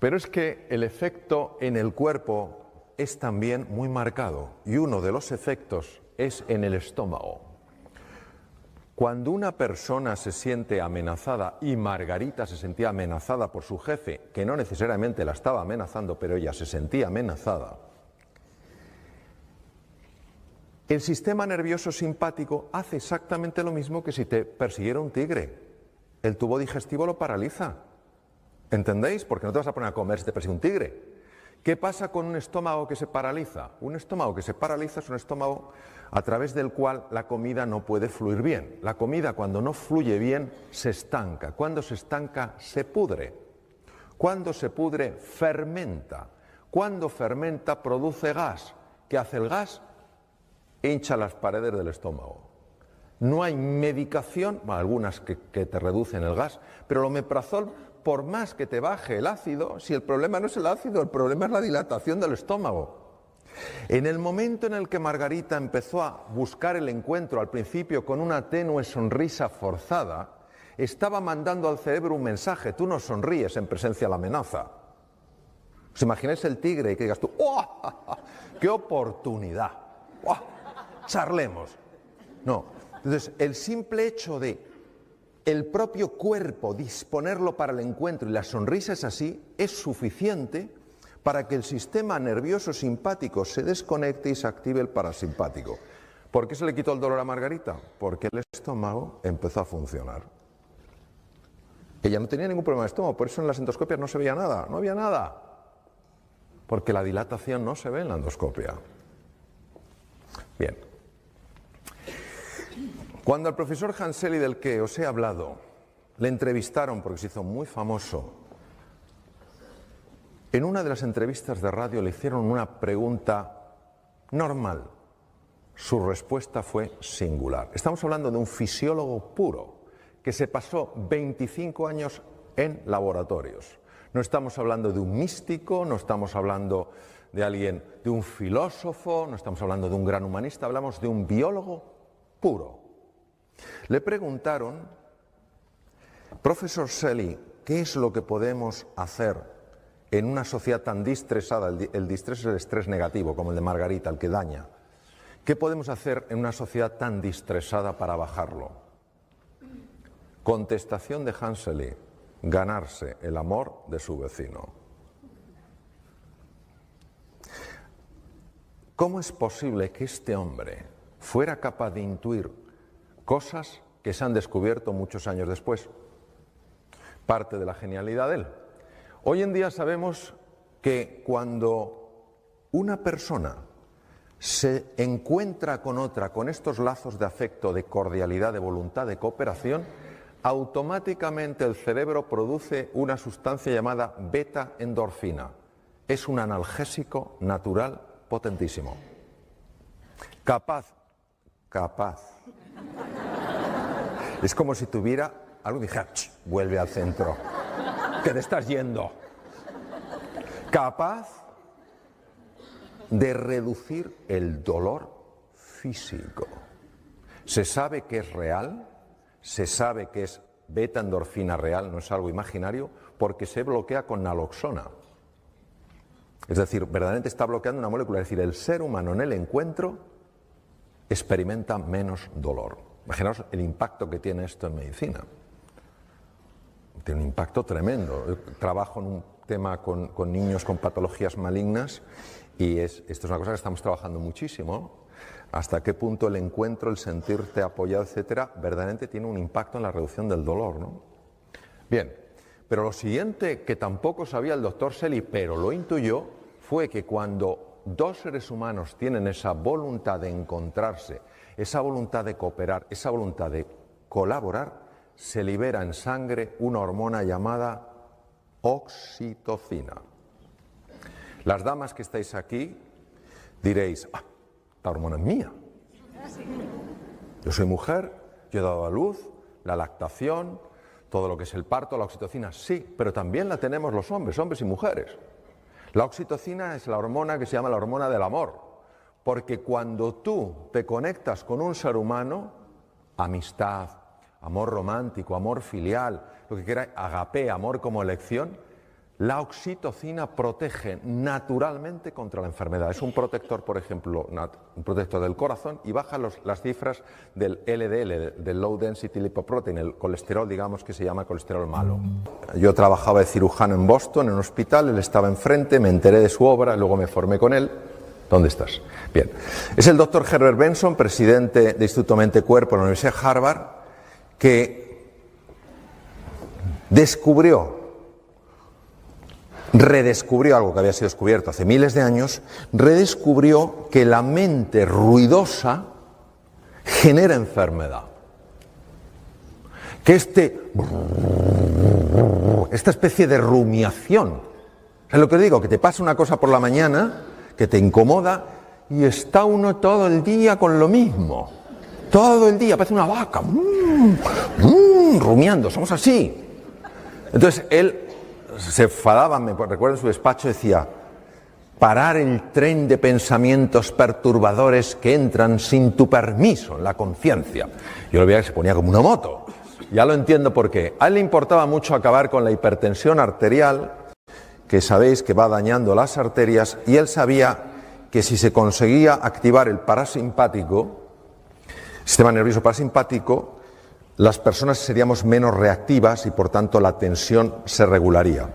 Pero es que el efecto en el cuerpo es también muy marcado y uno de los efectos es en el estómago. Cuando una persona se siente amenazada, y Margarita se sentía amenazada por su jefe, que no necesariamente la estaba amenazando, pero ella se sentía amenazada, el sistema nervioso simpático hace exactamente lo mismo que si te persiguiera un tigre. El tubo digestivo lo paraliza. ¿Entendéis? Porque no te vas a poner a comer si te persigue un tigre. ¿Qué pasa con un estómago que se paraliza? Un estómago que se paraliza es un estómago a través del cual la comida no puede fluir bien. La comida, cuando no fluye bien, se estanca. Cuando se estanca, se pudre. Cuando se pudre, fermenta. Cuando fermenta, produce gas. ¿Qué hace el gas? Hincha las paredes del estómago. No hay medicación, bueno, algunas que te reducen el gas, pero el omeprazol, por más que te baje el ácido, si el problema no es el ácido, el problema es la dilatación del estómago. En el momento en el que Margarita empezó a buscar el encuentro, al principio con una tenue sonrisa forzada, estaba mandando al cerebro un mensaje: tú no sonríes en presencia de la amenaza. ¿Os imagináis el tigre y que digas tú, ¡oh, qué oportunidad! ¡Oh, charlemos! No. Entonces, el simple hecho de el propio cuerpo disponerlo para el encuentro, y la sonrisa es así, es suficiente para que el sistema nervioso simpático se desconecte y se active el parasimpático. ¿Por qué se le quitó el dolor a Margarita? Porque el estómago empezó a funcionar. Ella no tenía ningún problema de estómago, por eso en las endoscopias no se veía nada, no había nada. Porque la dilatación no se ve en la endoscopia. Bien. Cuando al profesor Hanseli, del que os he hablado, le entrevistaron porque se hizo muy famoso, en una de las entrevistas de radio le hicieron una pregunta normal. Su respuesta fue singular. Estamos hablando de un fisiólogo puro que se pasó 25 años en laboratorios. No estamos hablando de un místico, no estamos hablando de alguien, de un filósofo, no estamos hablando de un gran humanista, hablamos de un biólogo puro. Le preguntaron, profesor Selly, ¿qué es lo que podemos hacer en una sociedad tan distresada? El distrés es el estrés negativo, como el de Margarita, el que daña. ¿Qué podemos hacer en una sociedad tan distresada para bajarlo? Contestación de Hanseli: ganarse el amor de su vecino. ¿Cómo es posible que este hombre fuera capaz de intuir cosas que se han descubierto muchos años después? Parte de la genialidad de él. Hoy en día sabemos que cuando una persona se encuentra con otra, con estos lazos de afecto, de cordialidad, de voluntad, de cooperación, automáticamente el cerebro produce una sustancia llamada beta-endorfina. Es un analgésico natural potentísimo. Capaz. Es como si tuviera algo y dijera, vuelve al centro, que te estás yendo. Capaz de reducir el dolor físico. Se sabe que es real, se sabe que es beta-endorfina real, no es algo imaginario, porque se bloquea con naloxona. Es decir, verdaderamente está bloqueando una molécula. Es decir, el ser humano en el encuentro experimenta menos dolor. Imaginaos el impacto que tiene esto en medicina. Tiene un impacto tremendo. Yo trabajo en un tema con niños con patologías malignas y esto es una cosa que estamos trabajando muchísimo. Hasta qué punto el encuentro, el sentirte apoyado, etcétera, verdaderamente tiene un impacto en la reducción del dolor, ¿no? Bien, pero lo siguiente que tampoco sabía el doctor Selly, pero lo intuyó, fue que cuando dos seres humanos tienen esa voluntad de encontrarse, esa voluntad de cooperar, esa voluntad de colaborar, se libera en sangre una hormona llamada oxitocina. Las damas que estáis aquí diréis, esta hormona es mía. Yo soy mujer, yo he dado a luz, la lactación, todo lo que es el parto, la oxitocina, sí, pero también la tenemos los hombres y mujeres. La oxitocina es la hormona que se llama la hormona del amor, porque cuando tú te conectas con un ser humano, amistad, amor romántico, amor filial, lo que quieras, agape, amor como elección, La oxitocina protege naturalmente contra la enfermedad. Es un protector, por ejemplo, un protector del corazón y baja las cifras del LDL, del Low Density Lipoprotein, el colesterol, digamos, que se llama colesterol malo. Yo trabajaba de cirujano en Boston, en un hospital, él estaba enfrente, me enteré de su obra, luego me formé con él. ¿Dónde estás? Bien. Es el doctor Herbert Benson, presidente del Instituto Mente-Cuerpo en la Universidad de Harvard, que redescubrió algo que había sido descubierto hace miles de años, redescubrió que la mente ruidosa genera enfermedad. Que esta especie de rumiación, es lo que digo, que te pasa una cosa por la mañana que te incomoda y está uno todo el día con lo mismo. Todo el día, parece una vaca, rumiando, somos así. Entonces él se enfadaba, me recuerdo en su despacho, decía: parar el tren de pensamientos perturbadores que entran sin tu permiso en la conciencia. Yo lo veía que se ponía como una moto. Ya lo entiendo por qué. A él le importaba mucho acabar con la hipertensión arterial, que sabéis que va dañando las arterias, y él sabía que si se conseguía activar el parasimpático, sistema nervioso parasimpático, las personas seríamos menos reactivas y por tanto la tensión se regularía.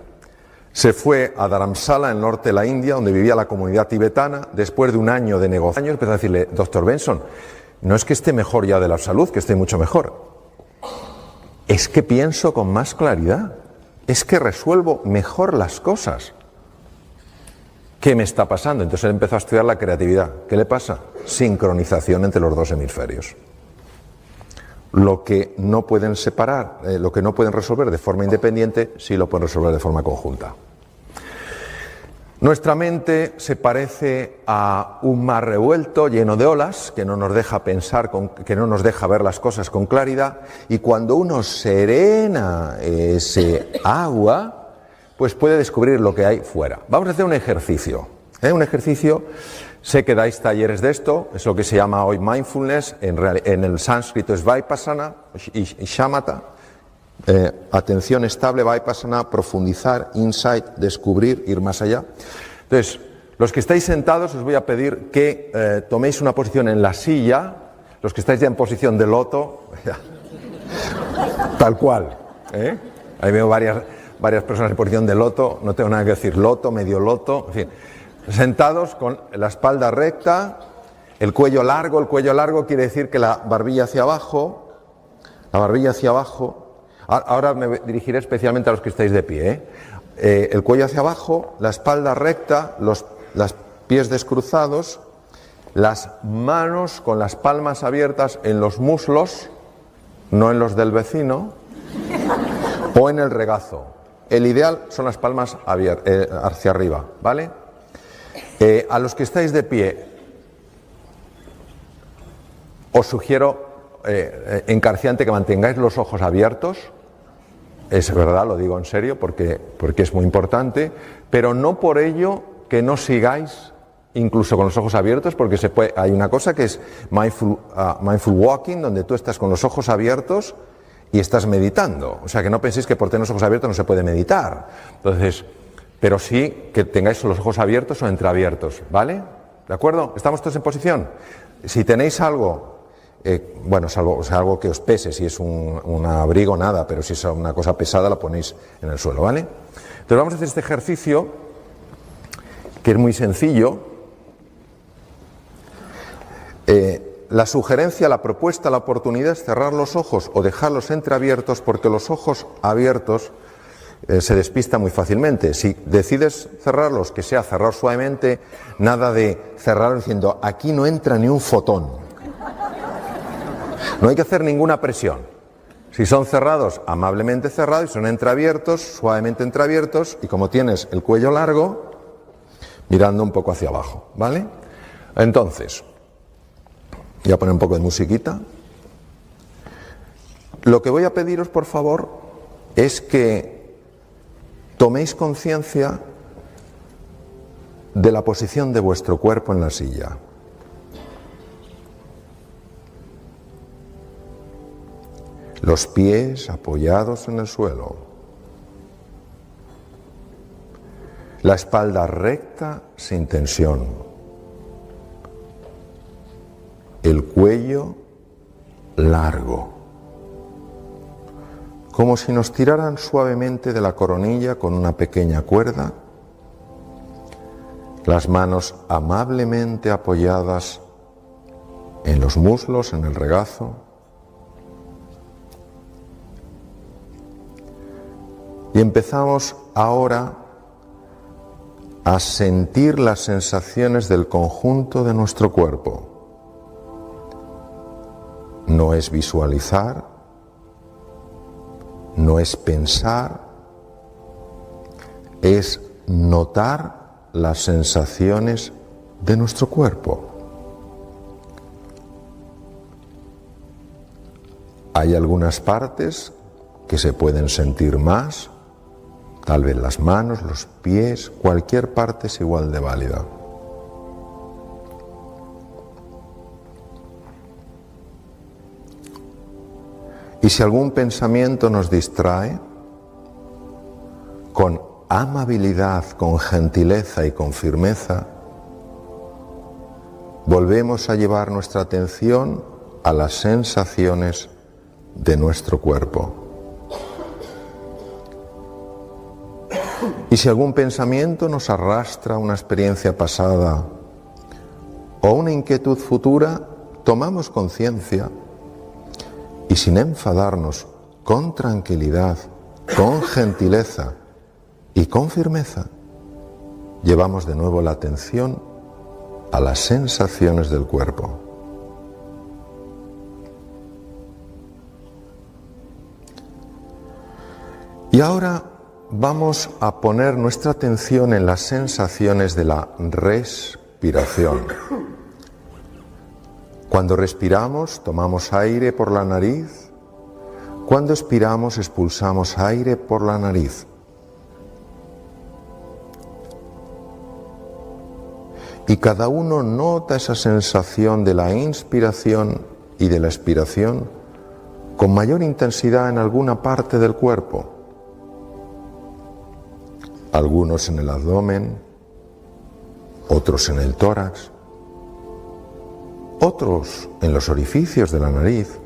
Se fue a Dharamsala, en el norte de la India, donde vivía la comunidad tibetana. Después de un año de negociaciones empezó a decirle: doctor Benson, no es que esté mejor ya de la salud, que esté mucho mejor, es que pienso con más claridad, es que resuelvo mejor las cosas. ¿Qué me está pasando? Entonces él empezó a estudiar la creatividad. ¿Qué le pasa? Sincronización entre los dos hemisferios. Lo que no pueden separar, lo que no pueden resolver de forma independiente, sí lo pueden resolver de forma conjunta. Nuestra mente se parece a un mar revuelto lleno de olas que no nos deja pensar, que no nos deja ver las cosas con claridad, y cuando uno serena ese agua, pues puede descubrir lo que hay fuera. Vamos a hacer un ejercicio. Un ejercicio, sé que dais talleres de esto, es lo que se llama hoy mindfulness, en el sánscrito es vipassana y shamatha. Atención estable, vipassana, profundizar, insight, descubrir, ir más allá. Entonces, los que estáis sentados os voy a pedir que toméis una posición en la silla, los que estáis ya en posición de loto, tal cual, ahí veo varias personas en posición de loto, no tengo nada que decir, loto, medio loto, en fin, sentados con la espalda recta, el cuello largo quiere decir que la barbilla hacia abajo. Ahora me dirigiré especialmente a los que estáis de pie. El cuello hacia abajo, la espalda recta, los pies descruzados, las manos con las palmas abiertas en los muslos, no en los del vecino, o en el regazo. El ideal son las palmas hacia arriba, ¿vale? A los que estáis de pie, os sugiero encarecidamente que mantengáis los ojos abiertos. Es verdad, lo digo en serio, porque es muy importante, pero no por ello que no sigáis incluso con los ojos abiertos, porque hay una cosa que es mindful walking, donde tú estás con los ojos abiertos y estás meditando. O sea, que no penséis que por tener los ojos abiertos no se puede meditar. Entonces, pero sí que tengáis los ojos abiertos o entreabiertos, ¿vale? ¿De acuerdo? ¿Estamos todos en posición? Si tenéis algo... salvo algo que os pese, si es un abrigo, nada, pero si es una cosa pesada la ponéis en el suelo, ¿vale? Entonces vamos a hacer este ejercicio, que es muy sencillo. La sugerencia, la propuesta, la oportunidad es cerrar los ojos o dejarlos entreabiertos, porque los ojos abiertos se despista muy fácilmente. Si decides cerrarlos, que sea cerrar suavemente, nada de cerrarlos diciendo aquí no entra ni un fotón. No hay que hacer ninguna presión. Si son cerrados, amablemente cerrados, y son entreabiertos, suavemente entreabiertos, y como tienes el cuello largo, mirando un poco hacia abajo, ¿vale? Entonces, voy a poner un poco de musiquita. Lo que voy a pediros, por favor, es que toméis conciencia de la posición de vuestro cuerpo en la silla. Los pies apoyados en el suelo. la espalda recta sin tensión, el cuello largo, como si nos tiraran suavemente de la coronilla con una pequeña cuerda, las manos amablemente apoyadas en los muslos, en el regazo. Y empezamos ahora a sentir las sensaciones del conjunto de nuestro cuerpo. No es visualizar, no es pensar, es notar las sensaciones de nuestro cuerpo. Hay algunas partes que se pueden sentir más, tal vez las manos, los pies, cualquier parte es igual de válida. Y si algún pensamiento nos distrae, con amabilidad, con gentileza y con firmeza, volvemos a llevar nuestra atención a las sensaciones de nuestro cuerpo. Y si algún pensamiento nos arrastra a una experiencia pasada o una inquietud futura, tomamos conciencia y sin enfadarnos, con tranquilidad, con gentileza y con firmeza, llevamos de nuevo la atención a las sensaciones del cuerpo. Y ahora vamos a poner nuestra atención en las sensaciones de la respiración. Cuando respiramos, tomamos aire por la nariz. Cuando expiramos, expulsamos aire por la nariz. Y cada uno nota esa sensación de la inspiración y de la expiración con mayor intensidad en alguna parte del cuerpo. Algunos en el abdomen, otros en el tórax, otros en los orificios de la nariz.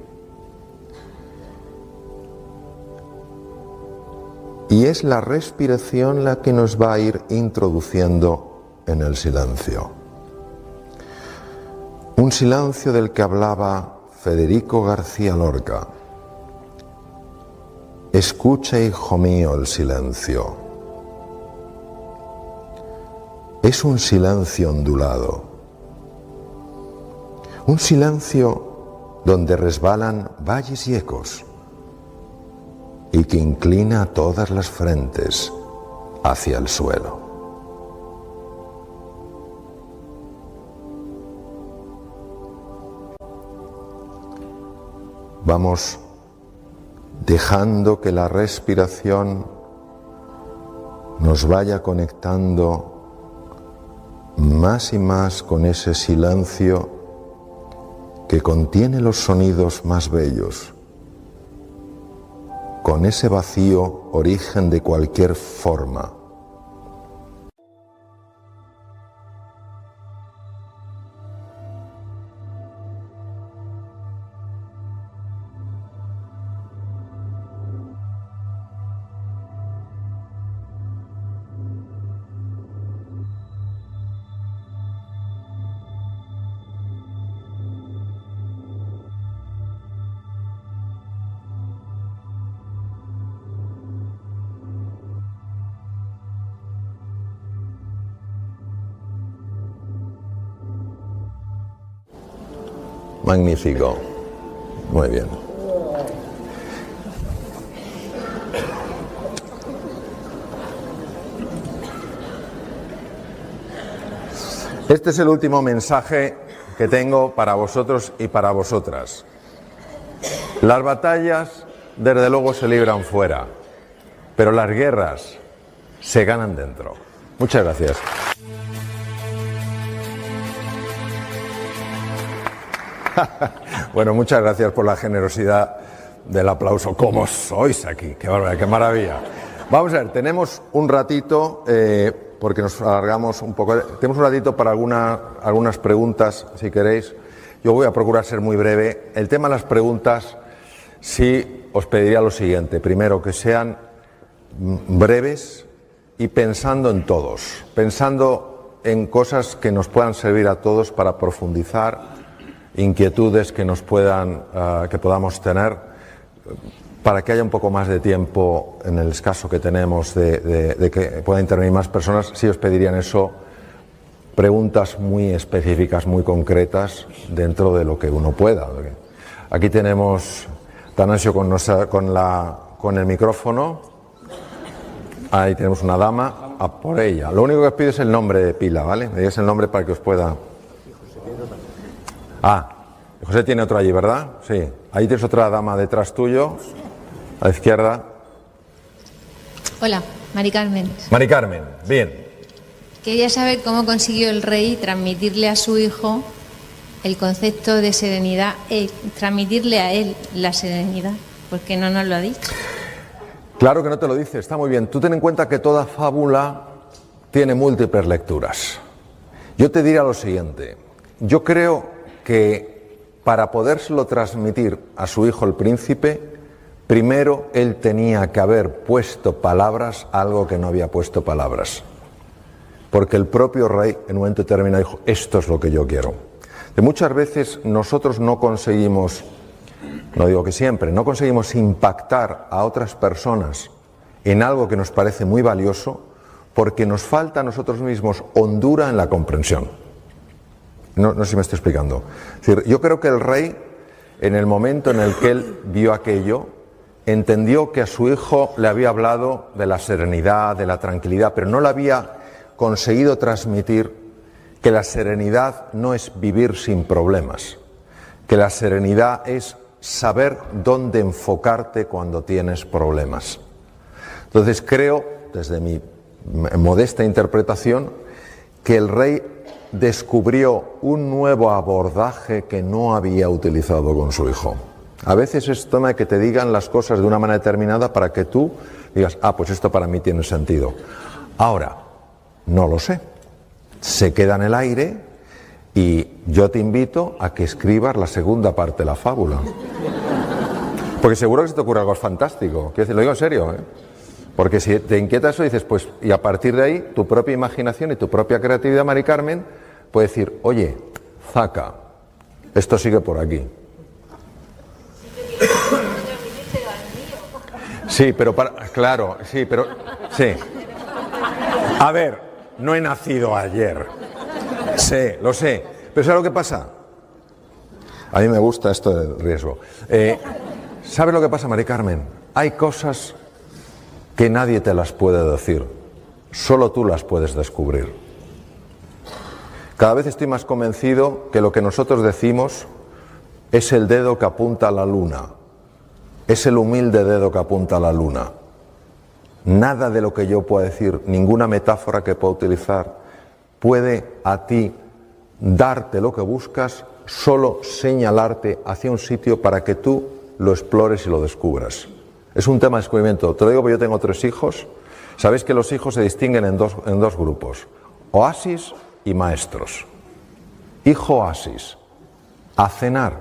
Y es la respiración la que nos va a ir introduciendo en el silencio. Un silencio del que hablaba Federico García Lorca. Escucha, hijo mío, el silencio. Es un silencio ondulado. Un silencio donde resbalan valles y ecos y que inclina todas las frentes hacia el suelo. Vamos dejando que la respiración nos vaya conectando más y más con ese silencio que contiene los sonidos más bellos, con ese vacío origen de cualquier forma. Magnífico. Muy bien. Este es el último mensaje que tengo para vosotros y para vosotras. Las batallas, desde luego, se libran fuera, pero las guerras se ganan dentro. Muchas gracias. Bueno, muchas gracias por la generosidad del aplauso. ¿Cómo sois aquí? Qué maravilla. Vamos a ver, tenemos un ratito porque nos alargamos un poco. Tenemos un ratito para algunas preguntas, si queréis. Yo voy a procurar ser muy breve. El tema de las preguntas, sí os pediría lo siguiente. Primero, que sean breves y pensando en todos, pensando en cosas que nos puedan servir a todos para profundizar, inquietudes que que podamos tener, para que haya un poco más de tiempo en el escaso que tenemos de que puedan intervenir más personas. Sí os pedirían eso, preguntas muy específicas, muy concretas, dentro de lo que uno pueda. Aquí tenemos Tanasio con el micrófono. Ahí tenemos una dama, a por ella. Lo único que os pido es el nombre de pila, ¿vale? Me digáis el nombre para que os pueda... José tiene otro allí, ¿verdad? Sí. Ahí tienes otra dama detrás tuyo, a la izquierda. Hola, Mari Carmen. Mari Carmen, bien. Quería saber cómo consiguió el rey transmitirle a su hijo el concepto de serenidad, transmitirle a él la serenidad, porque no nos lo ha dicho. Claro que no te lo dice, está muy bien. Tú ten en cuenta que toda fábula tiene múltiples lecturas. Yo te diría lo siguiente. Yo creo que para podérselo transmitir a su hijo el príncipe, primero él tenía que haber puesto palabras a algo que no había puesto palabras. Porque el propio rey en un momento determinado dijo, esto es lo que yo quiero. De muchas veces nosotros no conseguimos... No digo que siempre, no conseguimos impactar a otras personas en algo que nos parece muy valioso porque nos falta a nosotros mismos hondura en la comprensión. No sé si me estoy explicando. Es decir, yo creo que el rey, en el momento en el que él vio aquello, entendió que a su hijo le había hablado de la serenidad, de la tranquilidad, pero no le había conseguido transmitir que la serenidad no es vivir sin problemas, que la serenidad es saber dónde enfocarte cuando tienes problemas. Entonces creo, desde mi modesta interpretación, que el rey descubrió un nuevo abordaje que no había utilizado con su hijo. A veces es tema de que te digan las cosas de una manera determinada para que tú digas, pues esto para mí tiene sentido. Ahora, no lo sé. Se queda en el aire. Y yo te invito a que escribas la segunda parte de la fábula. Porque seguro que se te ocurre algo fantástico. Quiero decir, lo digo en serio, ¿eh? Porque si te inquieta eso, dices, pues, y a partir de ahí, tu propia imaginación y tu propia creatividad, Mari Carmen, puede decir, oye, zaca, esto sigue por aquí. Sí, pero claro, sí, pero... Sí. A ver, no he nacido ayer. Sí, lo sé. Pero ¿sabes lo que pasa? A mí me gusta esto del riesgo. ¿Sabes lo que pasa, Mari Carmen? Hay cosas que nadie te las puede decir. Solo tú las puedes descubrir. Cada vez estoy más convencido que lo que nosotros decimos es el dedo que apunta a la luna. Es el humilde dedo que apunta a la luna. Nada de lo que yo pueda decir, ninguna metáfora que pueda utilizar, puede a ti darte lo que buscas, solo señalarte hacia un sitio para que tú lo explores y lo descubras. Es un tema de descubrimiento. Te lo digo porque yo tengo 3 hijos. Sabéis que los hijos se distinguen en dos grupos, oasis y maestros. Hijo oasis, a cenar,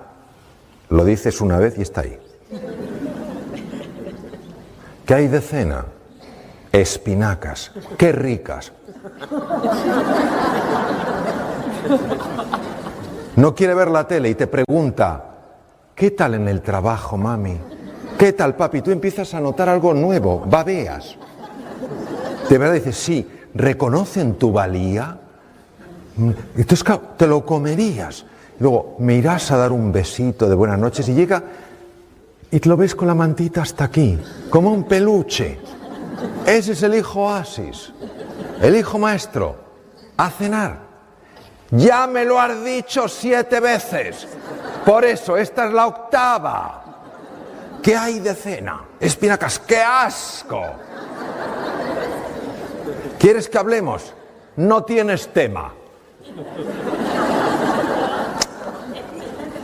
lo dices una vez y está ahí. ¿Qué hay de cena? Espinacas, qué ricas. No quiere ver la tele y te pregunta, ¿qué tal en el trabajo, mami? ¿Qué tal, papi? Tú empiezas a notar algo nuevo, babeas. De verdad dices, sí, ¿reconocen tu valía? Entonces, claro, te lo comerías. Luego me irás a dar un besito de buenas noches y llega y te lo ves con la mantita hasta aquí, como un peluche. Ese es el hijo oasis, el hijo maestro, a cenar. Ya me lo has dicho 7 veces, por eso esta es la 8ª. ¿Qué hay de cena? Espinacas, ¡qué asco! ¿Quieres que hablemos? No tienes tema.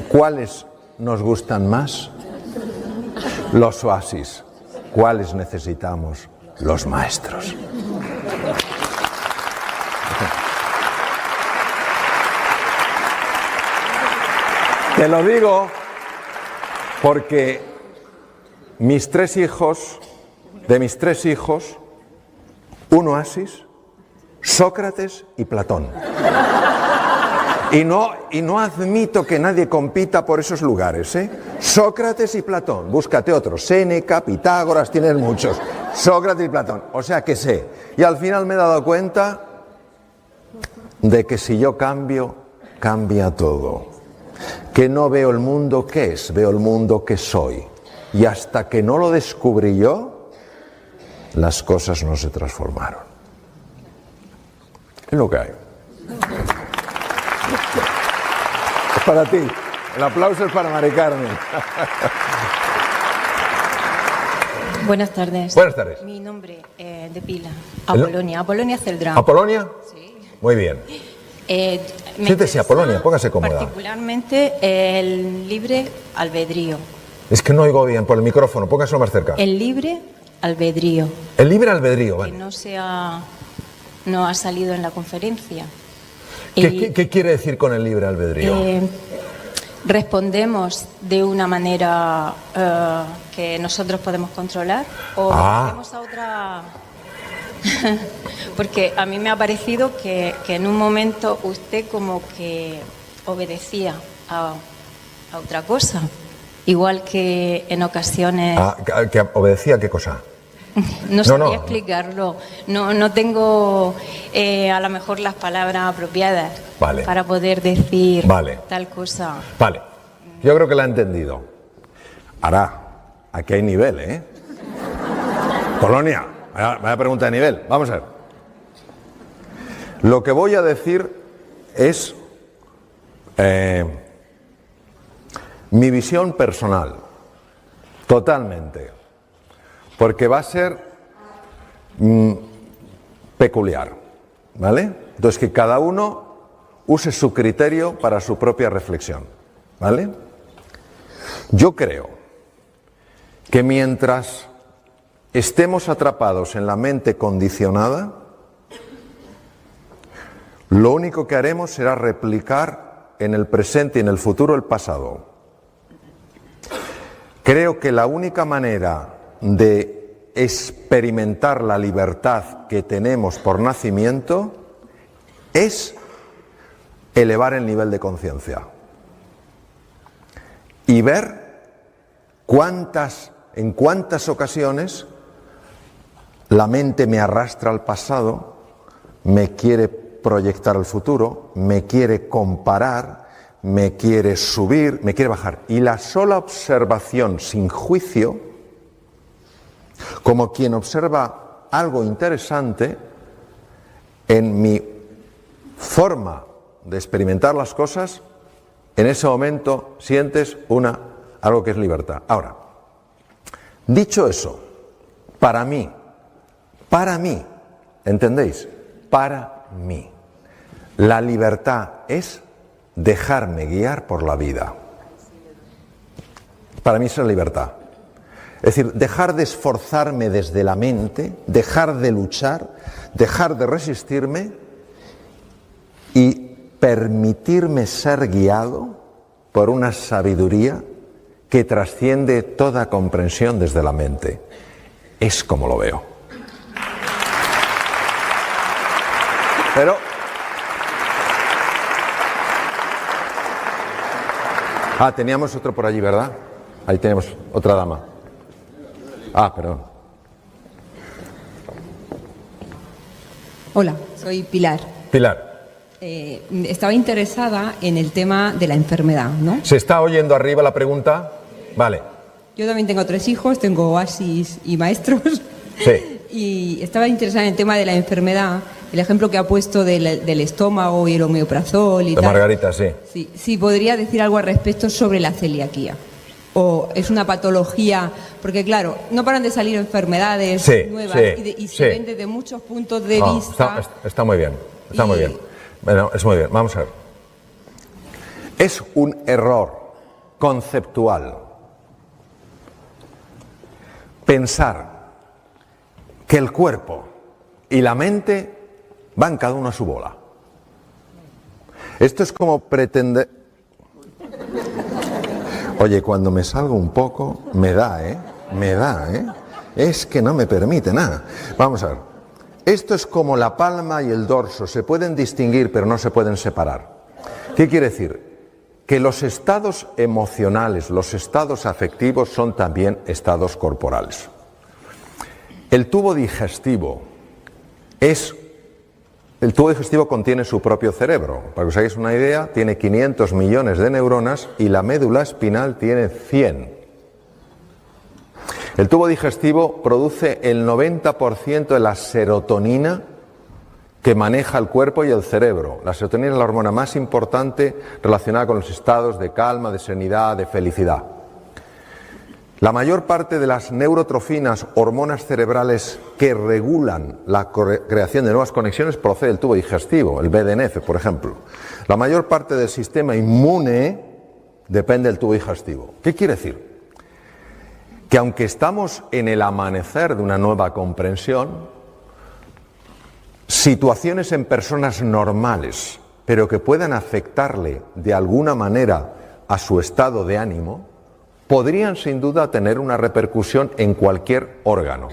¿Cuáles nos gustan más? Los oasis. ¿Cuáles necesitamos? Los maestros. Te lo digo porque de mis tres hijos, un oasis, Sócrates y Platón. Y no admito que nadie compita por esos lugares, ¿eh? Sócrates y Platón. Búscate otros. Séneca, Pitágoras, tienes muchos. Sócrates y Platón. O sea que sé. Y al final me he dado cuenta de que si yo cambio, cambia todo. Que no veo el mundo que es, veo el mundo que soy. Y hasta que no lo descubrí yo, las cosas no se transformaron. Es lo que hay. Es para ti. El aplauso es para Mari Carmen. Buenas tardes. Buenas tardes. Mi nombre es de pila. Apolonia Celdrán. ¿Apolonia? Sí. Muy bien. Siéntese, Apolonia, póngase cómoda. Particularmente el libre albedrío. Es que no oigo bien por el micrófono, póngaselo más cerca. El libre albedrío. El libre albedrío, Que vale. no ha salido en la conferencia. ¿Qué quiere decir con el libre albedrío? ¿Respondemos de una manera que nosotros podemos controlar o hacemos a otra? Porque a mí me ha parecido que en un momento usted como que obedecía a otra cosa, igual que en ocasiones... ¿Que obedecía a qué cosa? No sabía explicarlo. No tengo a lo mejor las palabras apropiadas para poder decir tal cosa. Vale, yo creo que la he entendido. Ahora, aquí hay nivel, ¿eh? Polonia, vaya pregunta de nivel. Vamos a ver. Lo que voy a decir es mi visión personal, totalmente. Porque va a ser peculiar, ¿vale? Entonces, que cada uno use su criterio para su propia reflexión, ¿vale? Yo creo que mientras estemos atrapados en la mente condicionada, lo único que haremos será replicar en el presente y en el futuro el pasado. Creo que la única manera de experimentar la libertad que tenemos por nacimiento es elevar el nivel de conciencia y ver en cuántas ocasiones la mente me arrastra al pasado, me quiere proyectar al futuro, me quiere comparar, me quiere subir, me quiere bajar. Y la sola observación sin juicio, como quien observa algo interesante, en mi forma de experimentar las cosas, en ese momento sientes algo que es libertad. Ahora, dicho eso, para mí, ¿entendéis? Para mí, la libertad es dejarme guiar por la vida. Para mí es la libertad. Es decir, dejar de esforzarme desde la mente, dejar de luchar, dejar de resistirme y permitirme ser guiado por una sabiduría que trasciende toda comprensión desde la mente. Es como lo veo. Pero teníamos otro por allí, ¿verdad? Ahí tenemos otra dama. Perdón. Hola, soy Pilar. Pilar. Estaba interesada en el tema de la enfermedad, ¿no? ¿Se está oyendo arriba la pregunta? Vale. Yo también tengo 3 hijos, tengo oasis y maestros. Sí. Y estaba interesada en el tema de la enfermedad, el ejemplo que ha puesto del estómago y el omeprazol y de tal. Margarita, sí. Sí, podría decir algo al respecto sobre la celiaquía. ¿O es una patología? Porque claro, no paran de salir enfermedades nuevas y se ven desde muchos puntos de vista. Está muy bien, muy bien. Bueno, es muy bien, vamos a ver. Es un error conceptual pensar que el cuerpo y la mente van cada uno a su bola. Esto es como pretender... Oye, cuando me salgo un poco, me da, ¿eh? Me da, ¿eh? Es que no me permite nada. Vamos a ver. Esto es como la palma y el dorso. Se pueden distinguir, pero no se pueden separar. ¿Qué quiere decir? Que los estados emocionales, los estados afectivos son también estados corporales. El tubo digestivo contiene su propio cerebro. Para que os hagáis una idea, tiene 500 millones de neuronas y la médula espinal tiene 100. El tubo digestivo produce el 90% de la serotonina que maneja el cuerpo y el cerebro. La serotonina es la hormona más importante relacionada con los estados de calma, de serenidad, de felicidad. La mayor parte de las neurotrofinas, hormonas cerebrales que regulan la creación de nuevas conexiones, procede del tubo digestivo, el BDNF, por ejemplo. La mayor parte del sistema inmune depende del tubo digestivo. ¿Qué quiere decir? Que aunque estamos en el amanecer de una nueva comprensión, situaciones en personas normales, pero que puedan afectarle de alguna manera a su estado de ánimo, podrían sin duda tener una repercusión en cualquier órgano,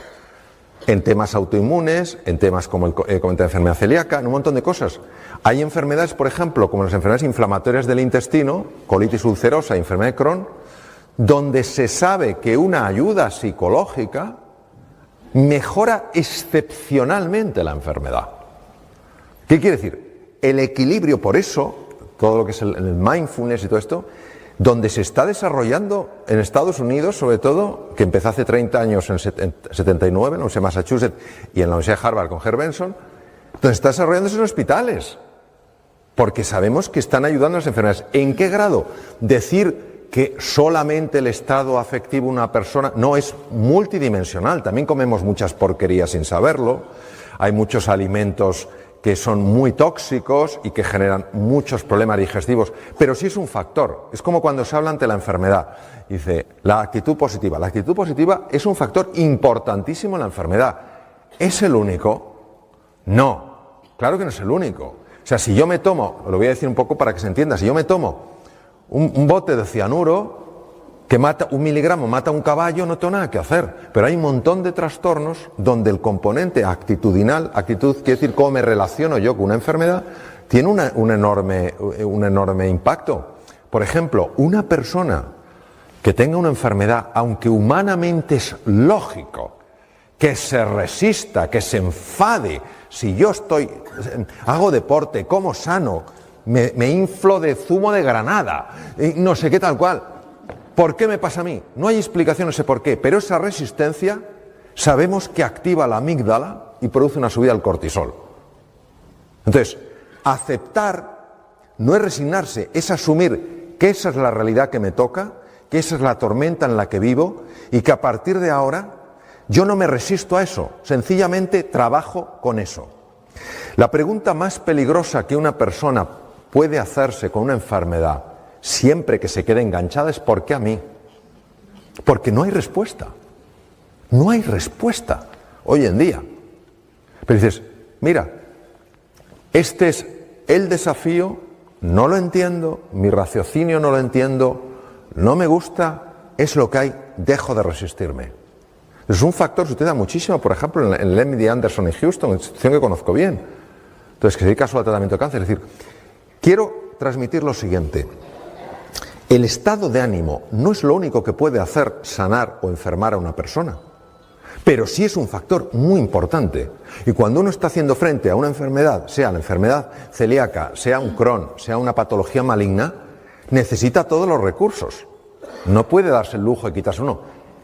en temas autoinmunes, en temas como la enfermedad celíaca, en un montón de cosas. Hay enfermedades, por ejemplo, como las enfermedades inflamatorias del intestino, colitis ulcerosa y enfermedad de Crohn, donde se sabe que una ayuda psicológica mejora excepcionalmente la enfermedad. ¿Qué quiere decir? El equilibrio, por eso, todo lo que es el mindfulness y todo esto, donde se está desarrollando en Estados Unidos, sobre todo, que empezó hace 30 años, en 79, en la Universidad de Massachusetts y en la Universidad de Harvard con Herb Benson, donde está desarrollándose en hospitales, porque sabemos que están ayudando a las enfermedades. ¿En qué grado? Decir que solamente el estado afectivo de una persona no es multidimensional, también comemos muchas porquerías sin saberlo, hay muchos alimentos que son muy tóxicos y que generan muchos problemas digestivos, pero sí es un factor. Es como cuando se habla ante la enfermedad. Dice, la actitud positiva. La actitud positiva es un factor importantísimo en la enfermedad. ¿Es el único? No, claro que no es el único. O sea, si yo me tomo, lo voy a decir un poco para que se entienda, si yo me tomo un bote de cianuro que mata 1 miligramo, mata a un caballo, no tengo nada que hacer. Pero hay un montón de trastornos donde el componente actitudinal, actitud quiere decir cómo me relaciono yo con una enfermedad, tiene un enorme impacto. Por ejemplo, una persona que tenga una enfermedad, aunque humanamente es lógico que se resista, que se enfade, si yo hago deporte, como sano, me inflo de zumo de granada, no sé qué tal cual. ¿Por qué me pasa a mí? No hay explicación, no sé por qué, pero esa resistencia sabemos que activa la amígdala y produce una subida del cortisol. Entonces, aceptar no es resignarse, es asumir que esa es la realidad que me toca, que esa es la tormenta en la que vivo y que a partir de ahora yo no me resisto a eso, sencillamente trabajo con eso. La pregunta más peligrosa que una persona puede hacerse con una enfermedad siempre que se quede enganchada es ¿por qué a mí? Porque no hay respuesta. No hay respuesta hoy en día. Pero dices, mira, este es el desafío, no lo entiendo, mi raciocinio no lo entiendo, no me gusta, es lo que hay, dejo de resistirme. Es un factor que usted da muchísimo, por ejemplo, en el MD Anderson en Houston, institución que conozco bien. Entonces, que se dedica solo al tratamiento de cáncer. Es decir, quiero transmitir lo siguiente. El estado de ánimo no es lo único que puede hacer sanar o enfermar a una persona, pero sí es un factor muy importante. Y cuando uno está haciendo frente a una enfermedad, sea la enfermedad celíaca, sea un Crohn, sea una patología maligna, necesita todos los recursos. No puede darse el lujo de quitarse uno.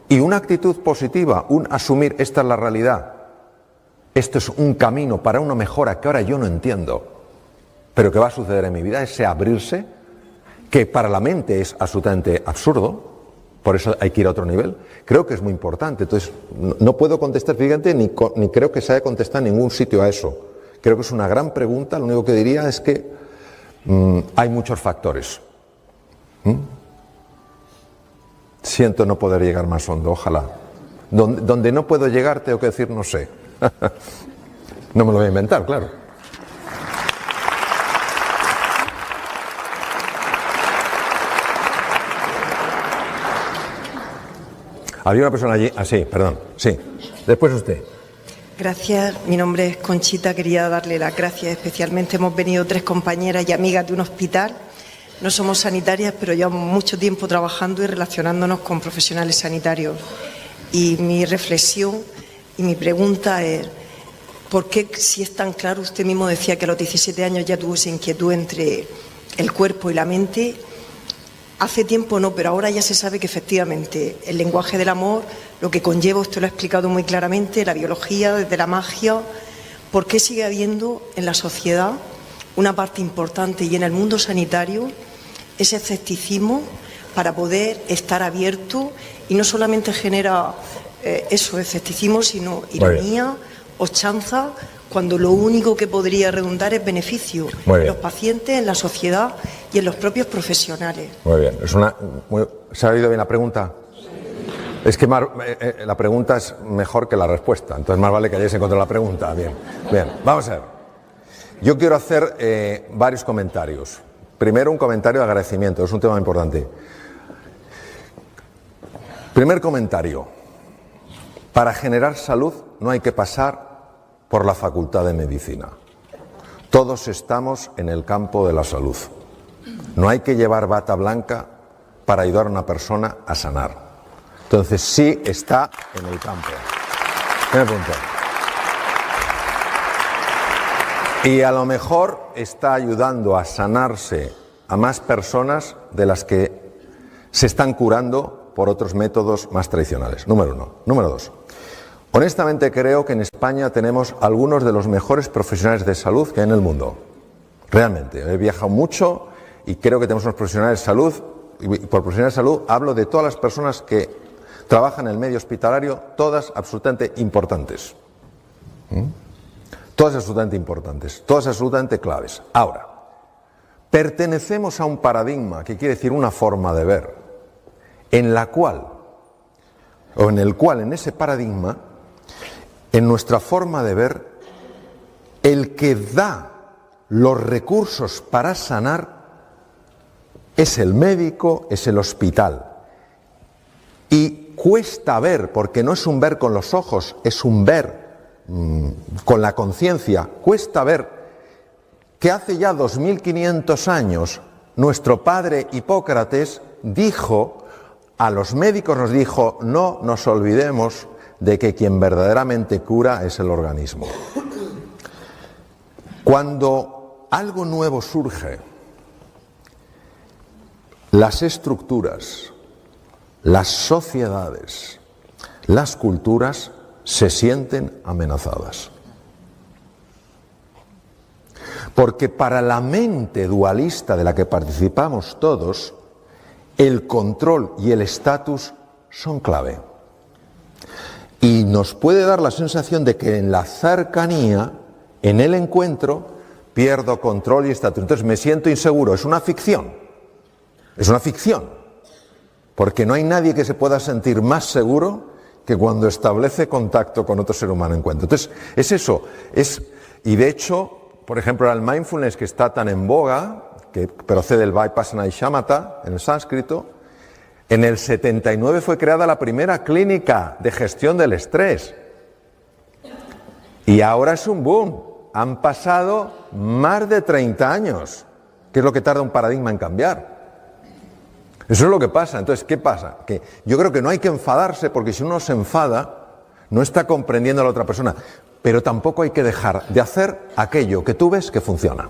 Y una actitud positiva, un asumir esta es la realidad, esto es un camino para una mejora que ahora yo no entiendo, pero que va a suceder en mi vida, ese abrirse, que para la mente es absolutamente absurdo, por eso hay que ir a otro nivel, creo que es muy importante. Entonces, no puedo contestar, fíjate, ni creo que se haya contestado en ningún sitio a eso. Creo que es una gran pregunta, lo único que diría es que hay muchos factores. Siento no poder llegar más hondo, ojalá. Donde no puedo llegar tengo que decir no sé. No me lo voy a inventar, claro. Había una persona allí, sí, perdón, sí. Después usted. Gracias, mi nombre es Conchita, quería darle las gracias especialmente. Hemos venido 3 compañeras y amigas de un hospital. No somos sanitarias, pero llevamos mucho tiempo trabajando y relacionándonos con profesionales sanitarios. Y mi reflexión y mi pregunta es, ¿por qué, si es tan claro, usted mismo decía que a los 17 años ya tuvo esa inquietud entre el cuerpo y la mente? Hace tiempo no, pero ahora ya se sabe que efectivamente el lenguaje del amor, lo que conlleva, usted lo ha explicado muy claramente, la biología, desde la magia. ¿Por qué sigue habiendo en la sociedad una parte importante y en el mundo sanitario ese escepticismo para poder estar abierto y no solamente genera escepticismo, sino ironía o chanza, cuando lo único que podría redundar es beneficio en los pacientes, en la sociedad y en los propios profesionales? Muy bien. ¿Se ha oído bien la pregunta? Es que la pregunta es mejor que la respuesta, entonces más vale que hayáis encontrado la pregunta. Bien, vamos a ver. Yo quiero hacer varios comentarios. Primero, un comentario de agradecimiento, es un tema importante. Primer comentario. Para generar salud no hay que pasar por la Facultad de Medicina. Todos estamos en el campo de la salud. No hay que llevar bata blanca para ayudar a una persona a sanar. Entonces sí está en el campo. Primer punto. Y a lo mejor está ayudando a sanarse a más personas de las que se están curando por otros métodos más tradicionales. Número 1. Número 2. Honestamente creo que en España tenemos algunos de los mejores profesionales de salud que hay en el mundo. Realmente. He viajado mucho y creo que tenemos unos profesionales de salud, y por profesionales de salud hablo de todas las personas que trabajan en el medio hospitalario, todas absolutamente importantes. Todas absolutamente importantes, todas absolutamente claves. Ahora, pertenecemos a un paradigma, que quiere decir una forma de ver, en el cual en ese paradigma, en nuestra forma de ver, el que da los recursos para sanar es el médico, es el hospital. Y cuesta ver, porque no es un ver con los ojos, es un ver con la conciencia, cuesta ver que hace ya 2500 años nuestro padre Hipócrates dijo, a los médicos nos dijo, no nos olvidemos de que quien verdaderamente cura es el organismo. Cuando algo nuevo surge, las estructuras, las sociedades, las culturas se sienten amenazadas. Porque para la mente dualista de la que participamos todos, el control y el estatus son clave. Y nos puede dar la sensación de que en la cercanía, en el encuentro, pierdo control y estatus. Entonces me siento inseguro. Es una ficción. Es una ficción. Porque no hay nadie que se pueda sentir más seguro que cuando establece contacto con otro ser humano en encuentro. Entonces, es eso. Y de hecho, por ejemplo, el mindfulness, que está tan en boga, que procede del Vipassana y Shamatha en el sánscrito, en el 79 fue creada la primera clínica de gestión del estrés. Y ahora es un boom. Han pasado más de 30 años, que es lo que tarda un paradigma en cambiar. Eso es lo que pasa. Entonces, ¿qué pasa? Que yo creo que no hay que enfadarse, porque si uno se enfada, no está comprendiendo a la otra persona. Pero tampoco hay que dejar de hacer aquello que tú ves que funciona.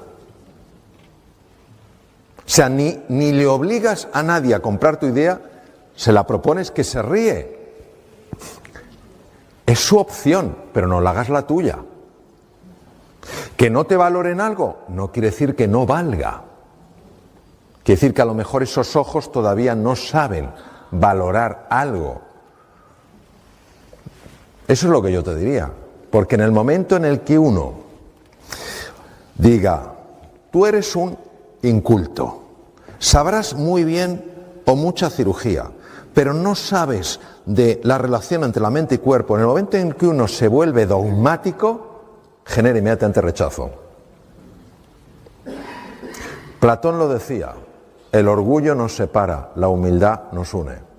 O sea, ni le obligas a nadie a comprar tu idea, se la propones que se ríe. Es su opción, pero no la hagas la tuya. Que no te valoren algo, no quiere decir que no valga. Quiere decir que a lo mejor esos ojos todavía no saben valorar algo. Eso es lo que yo te diría. Porque en el momento en el que uno diga, tú eres un inculto, sabrás muy bien o mucha cirugía, pero no sabes de la relación entre la mente y cuerpo, en el momento en que uno se vuelve dogmático, genera inmediatamente rechazo. Platón lo decía, el orgullo nos separa, la humildad nos une.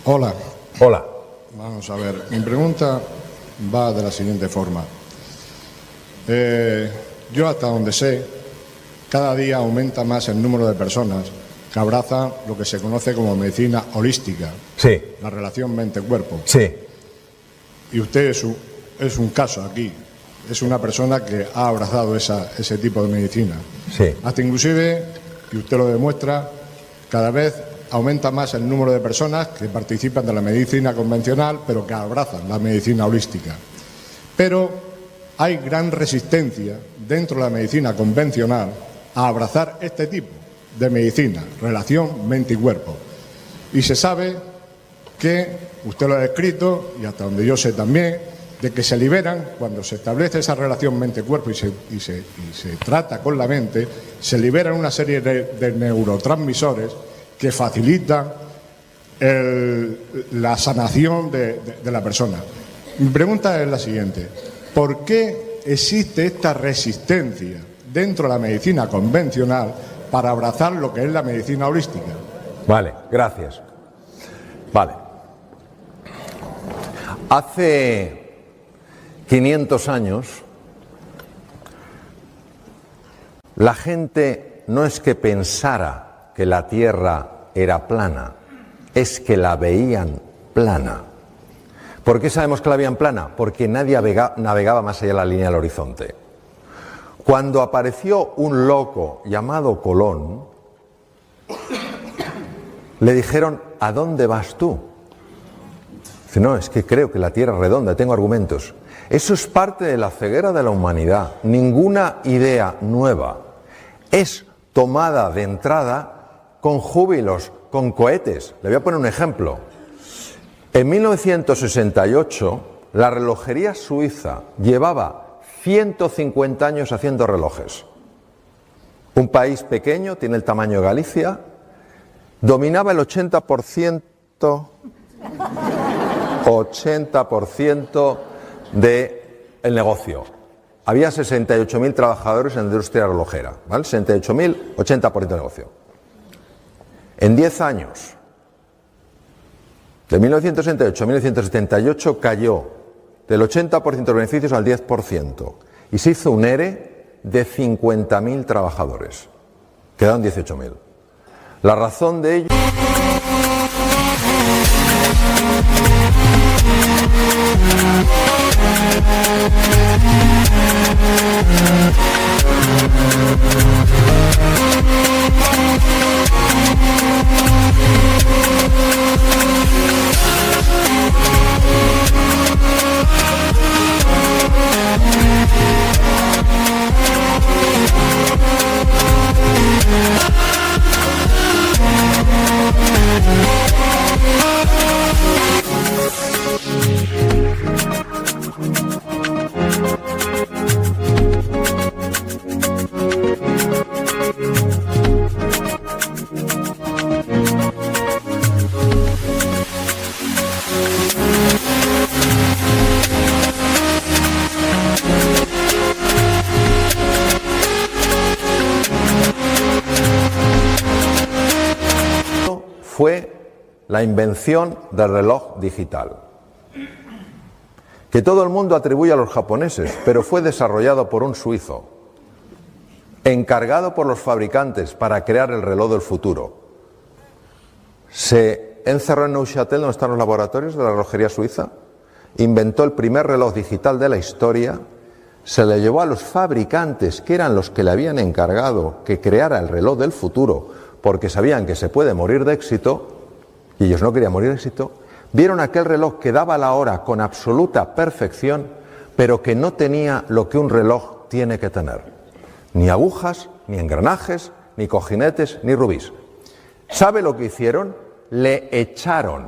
Hola. Hola. Vamos a ver, mi pregunta va de la siguiente forma. Yo hasta donde sé, cada día aumenta más el número de personas que abrazan lo que se conoce como medicina holística. Sí. La relación mente-cuerpo. Sí. Y usted es un caso aquí. Es una persona que ha abrazado ese tipo de medicina. Sí. Hasta inclusive, y usted lo demuestra, cada vez aumenta más el número de personas que participan de la medicina convencional, pero que abrazan la medicina holística. Pero hay gran resistencia dentro de la medicina convencional a abrazar este tipo de medicina, relación mente y cuerpo. Y se sabe que, usted lo ha descrito, y hasta donde yo sé también, de que se liberan, cuando se establece esa relación mente-cuerpo y se trata con la mente, se liberan una serie de neurotransmisores que facilitan la sanación de la persona. Mi pregunta es la siguiente: ¿por qué existe esta resistencia dentro de la medicina convencional para abrazar lo que es la medicina holística? Vale, gracias. Vale. Hace 500 años, la gente no es que pensara que la Tierra era plana, es que la veían plana. ¿Por qué sabemos que la veían plana? Porque nadie navegaba más allá de la línea del horizonte. Cuando apareció un loco llamado Colón, le dijeron: ¿a dónde vas tú? Dice: no, es que creo que la Tierra es redonda, tengo argumentos. Eso es parte de la ceguera de la humanidad. Ninguna idea nueva es tomada de entrada con júbilos, con cohetes. Le voy a poner un ejemplo. En 1968, la relojería suiza llevaba 150 años haciendo relojes. Un país pequeño, tiene el tamaño de Galicia, dominaba el 80% del negocio. Había 68.000 trabajadores en la industria relojera, ¿vale? 68.000, 80% del negocio. En 10 años, de 1968 a 1978, cayó del 80% de los beneficios al 10% y se hizo un ERE de 50.000 trabajadores. Quedaron 18.000. La razón de ello... fue la invención del reloj digital, que todo el mundo atribuye a los japoneses, pero fue desarrollado por un suizo, encargado por los fabricantes para crear el reloj del futuro. Se encerró en Neuchâtel, donde están los laboratorios de la relojería suiza, inventó el primer reloj digital de la historia, se le llevó a los fabricantes, que eran los que le habían encargado que creara el reloj del futuro, porque sabían que se puede morir de éxito, y ellos no querían morir de éxito. Vieron aquel reloj que daba la hora con absoluta perfección, pero que no tenía lo que un reloj tiene que tener: ni agujas, ni engranajes, ni cojinetes, ni rubíes. ¿Sabe lo que hicieron? Le echaron.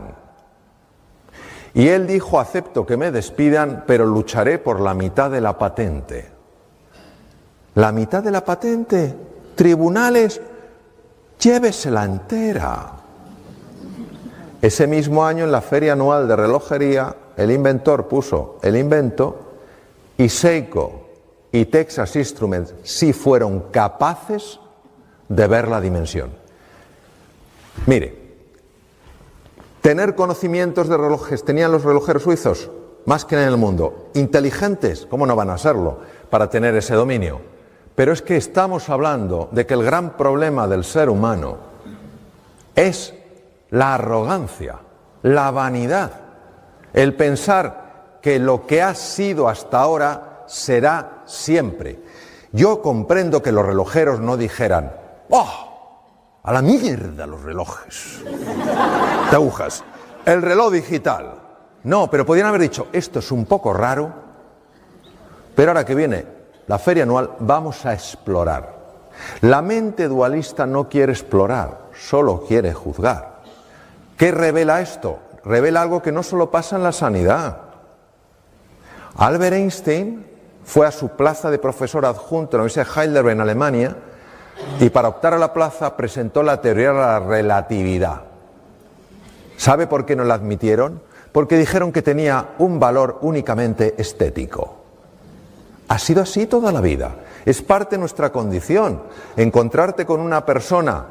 Y él dijo: acepto que me despidan, pero lucharé por la mitad de la patente. ¿La mitad de la patente? Tribunales, llévesela entera. Ese mismo año, en la feria anual de relojería, el inventor puso el invento y Seiko y Texas Instruments sí fueron capaces de ver la dimensión. Mire, tener conocimientos de relojes, ¿tenían los relojeros suizos? Más que en el mundo. ¿Inteligentes? ¿Cómo no van a serlo para tener ese dominio? Pero es que estamos hablando de que el gran problema del ser humano es la arrogancia, la vanidad, el pensar que lo que ha sido hasta ahora será siempre. Yo comprendo que los relojeros no dijeran: ¡oh! ¡A la mierda los relojes de agujas! El reloj digital. No, pero podrían haber dicho: esto es un poco raro, pero ahora que viene la feria anual vamos a explorar. La mente dualista no quiere explorar, solo quiere juzgar. ¿Qué revela esto? Revela algo que no solo pasa en la sanidad. Albert Einstein fue a su plaza de profesor adjunto en la Universidad de Heidelberg en Alemania y para optar a la plaza presentó la teoría de la relatividad. ¿Sabe por qué no la admitieron? Porque dijeron que tenía un valor únicamente estético. Ha sido así toda la vida. Es parte de nuestra condición. Encontrarte con una persona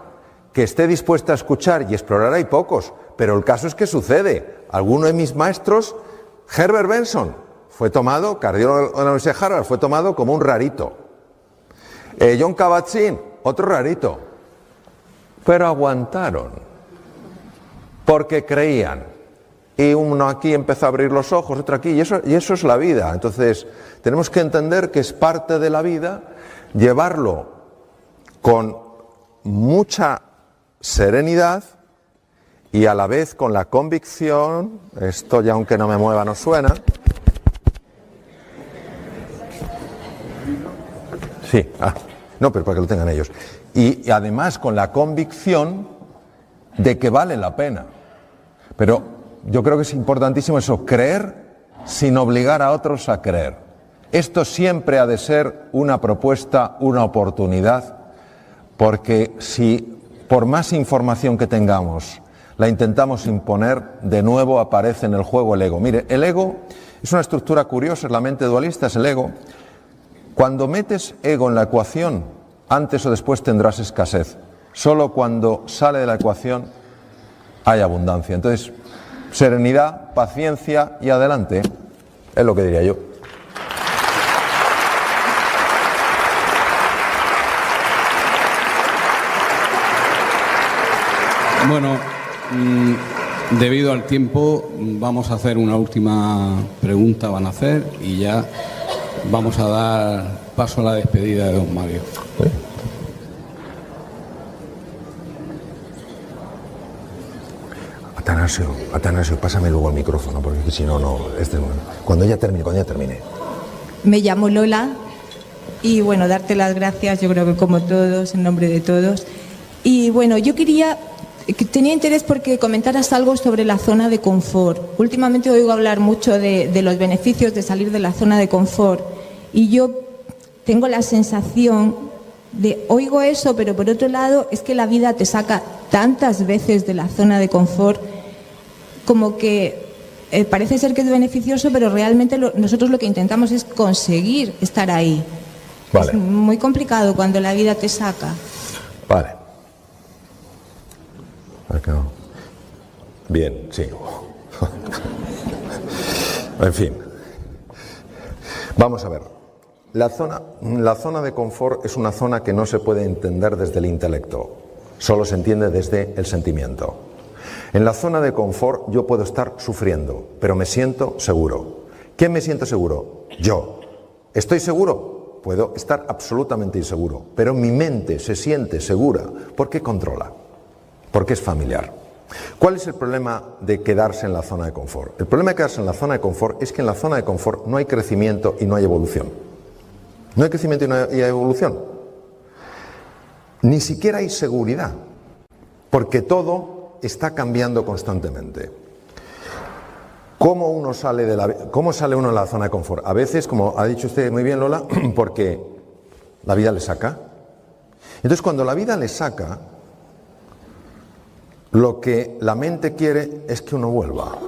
que esté dispuesta a escuchar y explorar hay pocos, pero el caso es que sucede. Alguno de mis maestros, Herbert Benson, fue tomado, cardiólogo de la Universidad de Harvard, fue tomado como un rarito. John Kabat-Zinn, otro rarito. Pero aguantaron, porque creían. Y uno aquí empezó a abrir los ojos, otro aquí, y eso es la vida. Entonces, tenemos que entender que es parte de la vida, llevarlo con mucha serenidad y a la vez con la convicción, esto ya aunque no me mueva no suena. Sí, no, pero para que lo tengan ellos. Y además con la convicción de que vale la pena. Pero yo creo que es importantísimo eso, creer sin obligar a otros a creer. Esto siempre ha de ser una propuesta, una oportunidad, porque si por más información que tengamos la intentamos imponer, de nuevo aparece en el juego el ego. Mire, el ego es una estructura curiosa, es la mente dualista, es el ego. Cuando metes ego en la ecuación, antes o después tendrás escasez. Solo cuando sale de la ecuación hay abundancia. Entonces, serenidad, paciencia y adelante, es lo que diría yo. Bueno, debido al tiempo, vamos a hacer una última pregunta, van a hacer, y ya vamos a dar paso a la despedida de don Mario. ¿Sí? Atanasio, pásame luego el micrófono, porque si no, cuando ella termine. Me llamo Lola y bueno, darte las gracias, yo creo que como todos, en nombre de todos. Y bueno, yo tenía interés porque comentaras algo sobre la zona de confort. Últimamente oigo hablar mucho de los beneficios de salir de la zona de confort y yo tengo la sensación oigo eso, pero por otro lado es que la vida te saca tantas veces de la zona de confort como que parece ser que es beneficioso, pero realmente nosotros lo que intentamos es conseguir estar ahí. Vale. Es muy complicado cuando la vida te saca. Vale. Bien, sí. En fin. Vamos a ver. La zona de confort es una zona que no se puede entender desde el intelecto. Solo se entiende desde el sentimiento. En la zona de confort yo puedo estar sufriendo, pero me siento seguro. ¿Quién me siento seguro? Yo. ¿Estoy seguro? Puedo estar absolutamente inseguro, pero mi mente se siente segura porque controla, porque es familiar. ¿Cuál es el problema de quedarse en la zona de confort? El problema de quedarse en la zona de confort es que en la zona de confort no hay crecimiento y no hay evolución. No hay crecimiento y no hay evolución. Ni siquiera hay seguridad, porque todo está cambiando constantemente. ¿Cómo sale uno de la zona de confort? A veces, como ha dicho usted muy bien, Lola, porque la vida le saca. Entonces, cuando la vida le saca, lo que la mente quiere es que uno vuelva.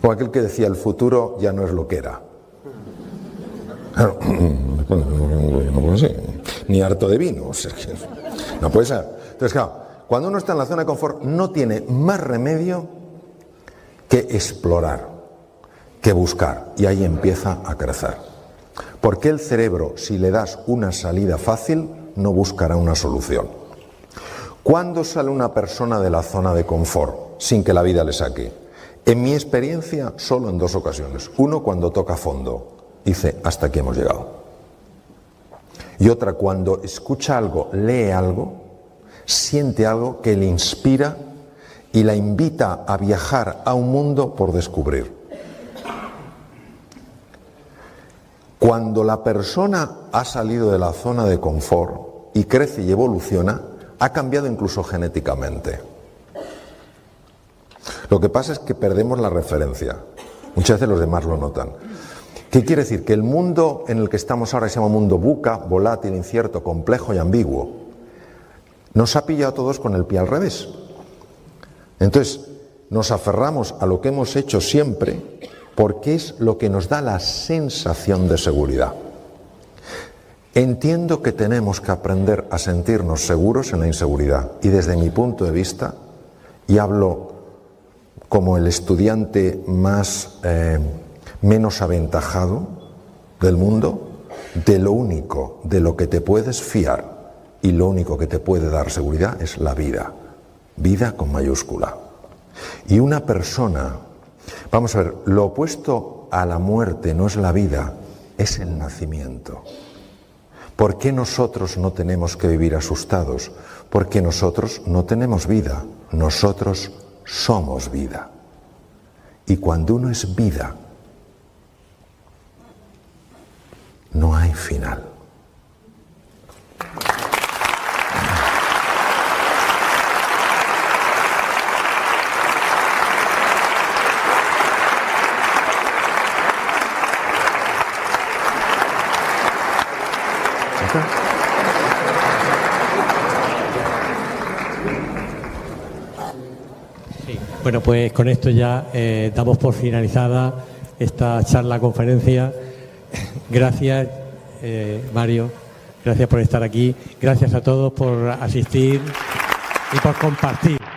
Como aquel que decía, el futuro ya no es lo que era. Claro, no puede ser. Ni harto de vino. O sea, no puede ser. Entonces, claro, cuando uno está en la zona de confort, no tiene más remedio que explorar, que buscar. Y ahí empieza a crecer. Porque el cerebro, si le das una salida fácil, no buscará una solución. ¿Cuándo sale una persona de la zona de confort sin que la vida le saque? En mi experiencia, solo en 2 ocasiones. Uno, cuando toca fondo. Dice, hasta aquí hemos llegado. Y otra, cuando escucha algo, lee algo, siente algo que le inspira y la invita a viajar a un mundo por descubrir. Cuando la persona ha salido de la zona de confort y crece y evoluciona, ha cambiado incluso genéticamente. Lo que pasa es que perdemos la referencia. Muchas veces los demás lo notan. ¿Qué quiere decir? Que el mundo en el que estamos ahora, que se llama mundo VUCA, volátil, incierto, complejo y ambiguo, nos ha pillado a todos con el pie al revés. Entonces, nos aferramos a lo que hemos hecho siempre porque es lo que nos da la sensación de seguridad. Entiendo que tenemos que aprender a sentirnos seguros en la inseguridad y desde mi punto de vista, y hablo como el estudiante menos aventajado del mundo, de lo único de lo que te puedes fiar y lo único que te puede dar seguridad es la vida. Vida con mayúscula. Y una persona, vamos a ver, lo opuesto a la muerte no es la vida, es el nacimiento. ¿Por qué nosotros no tenemos que vivir asustados? Porque nosotros no tenemos vida, nosotros somos vida. Y cuando uno es vida, no hay final. Sí. Bueno, pues con esto ya damos por finalizada esta conferencia. Gracias, Mario, gracias por estar aquí, gracias a todos por asistir y por compartir.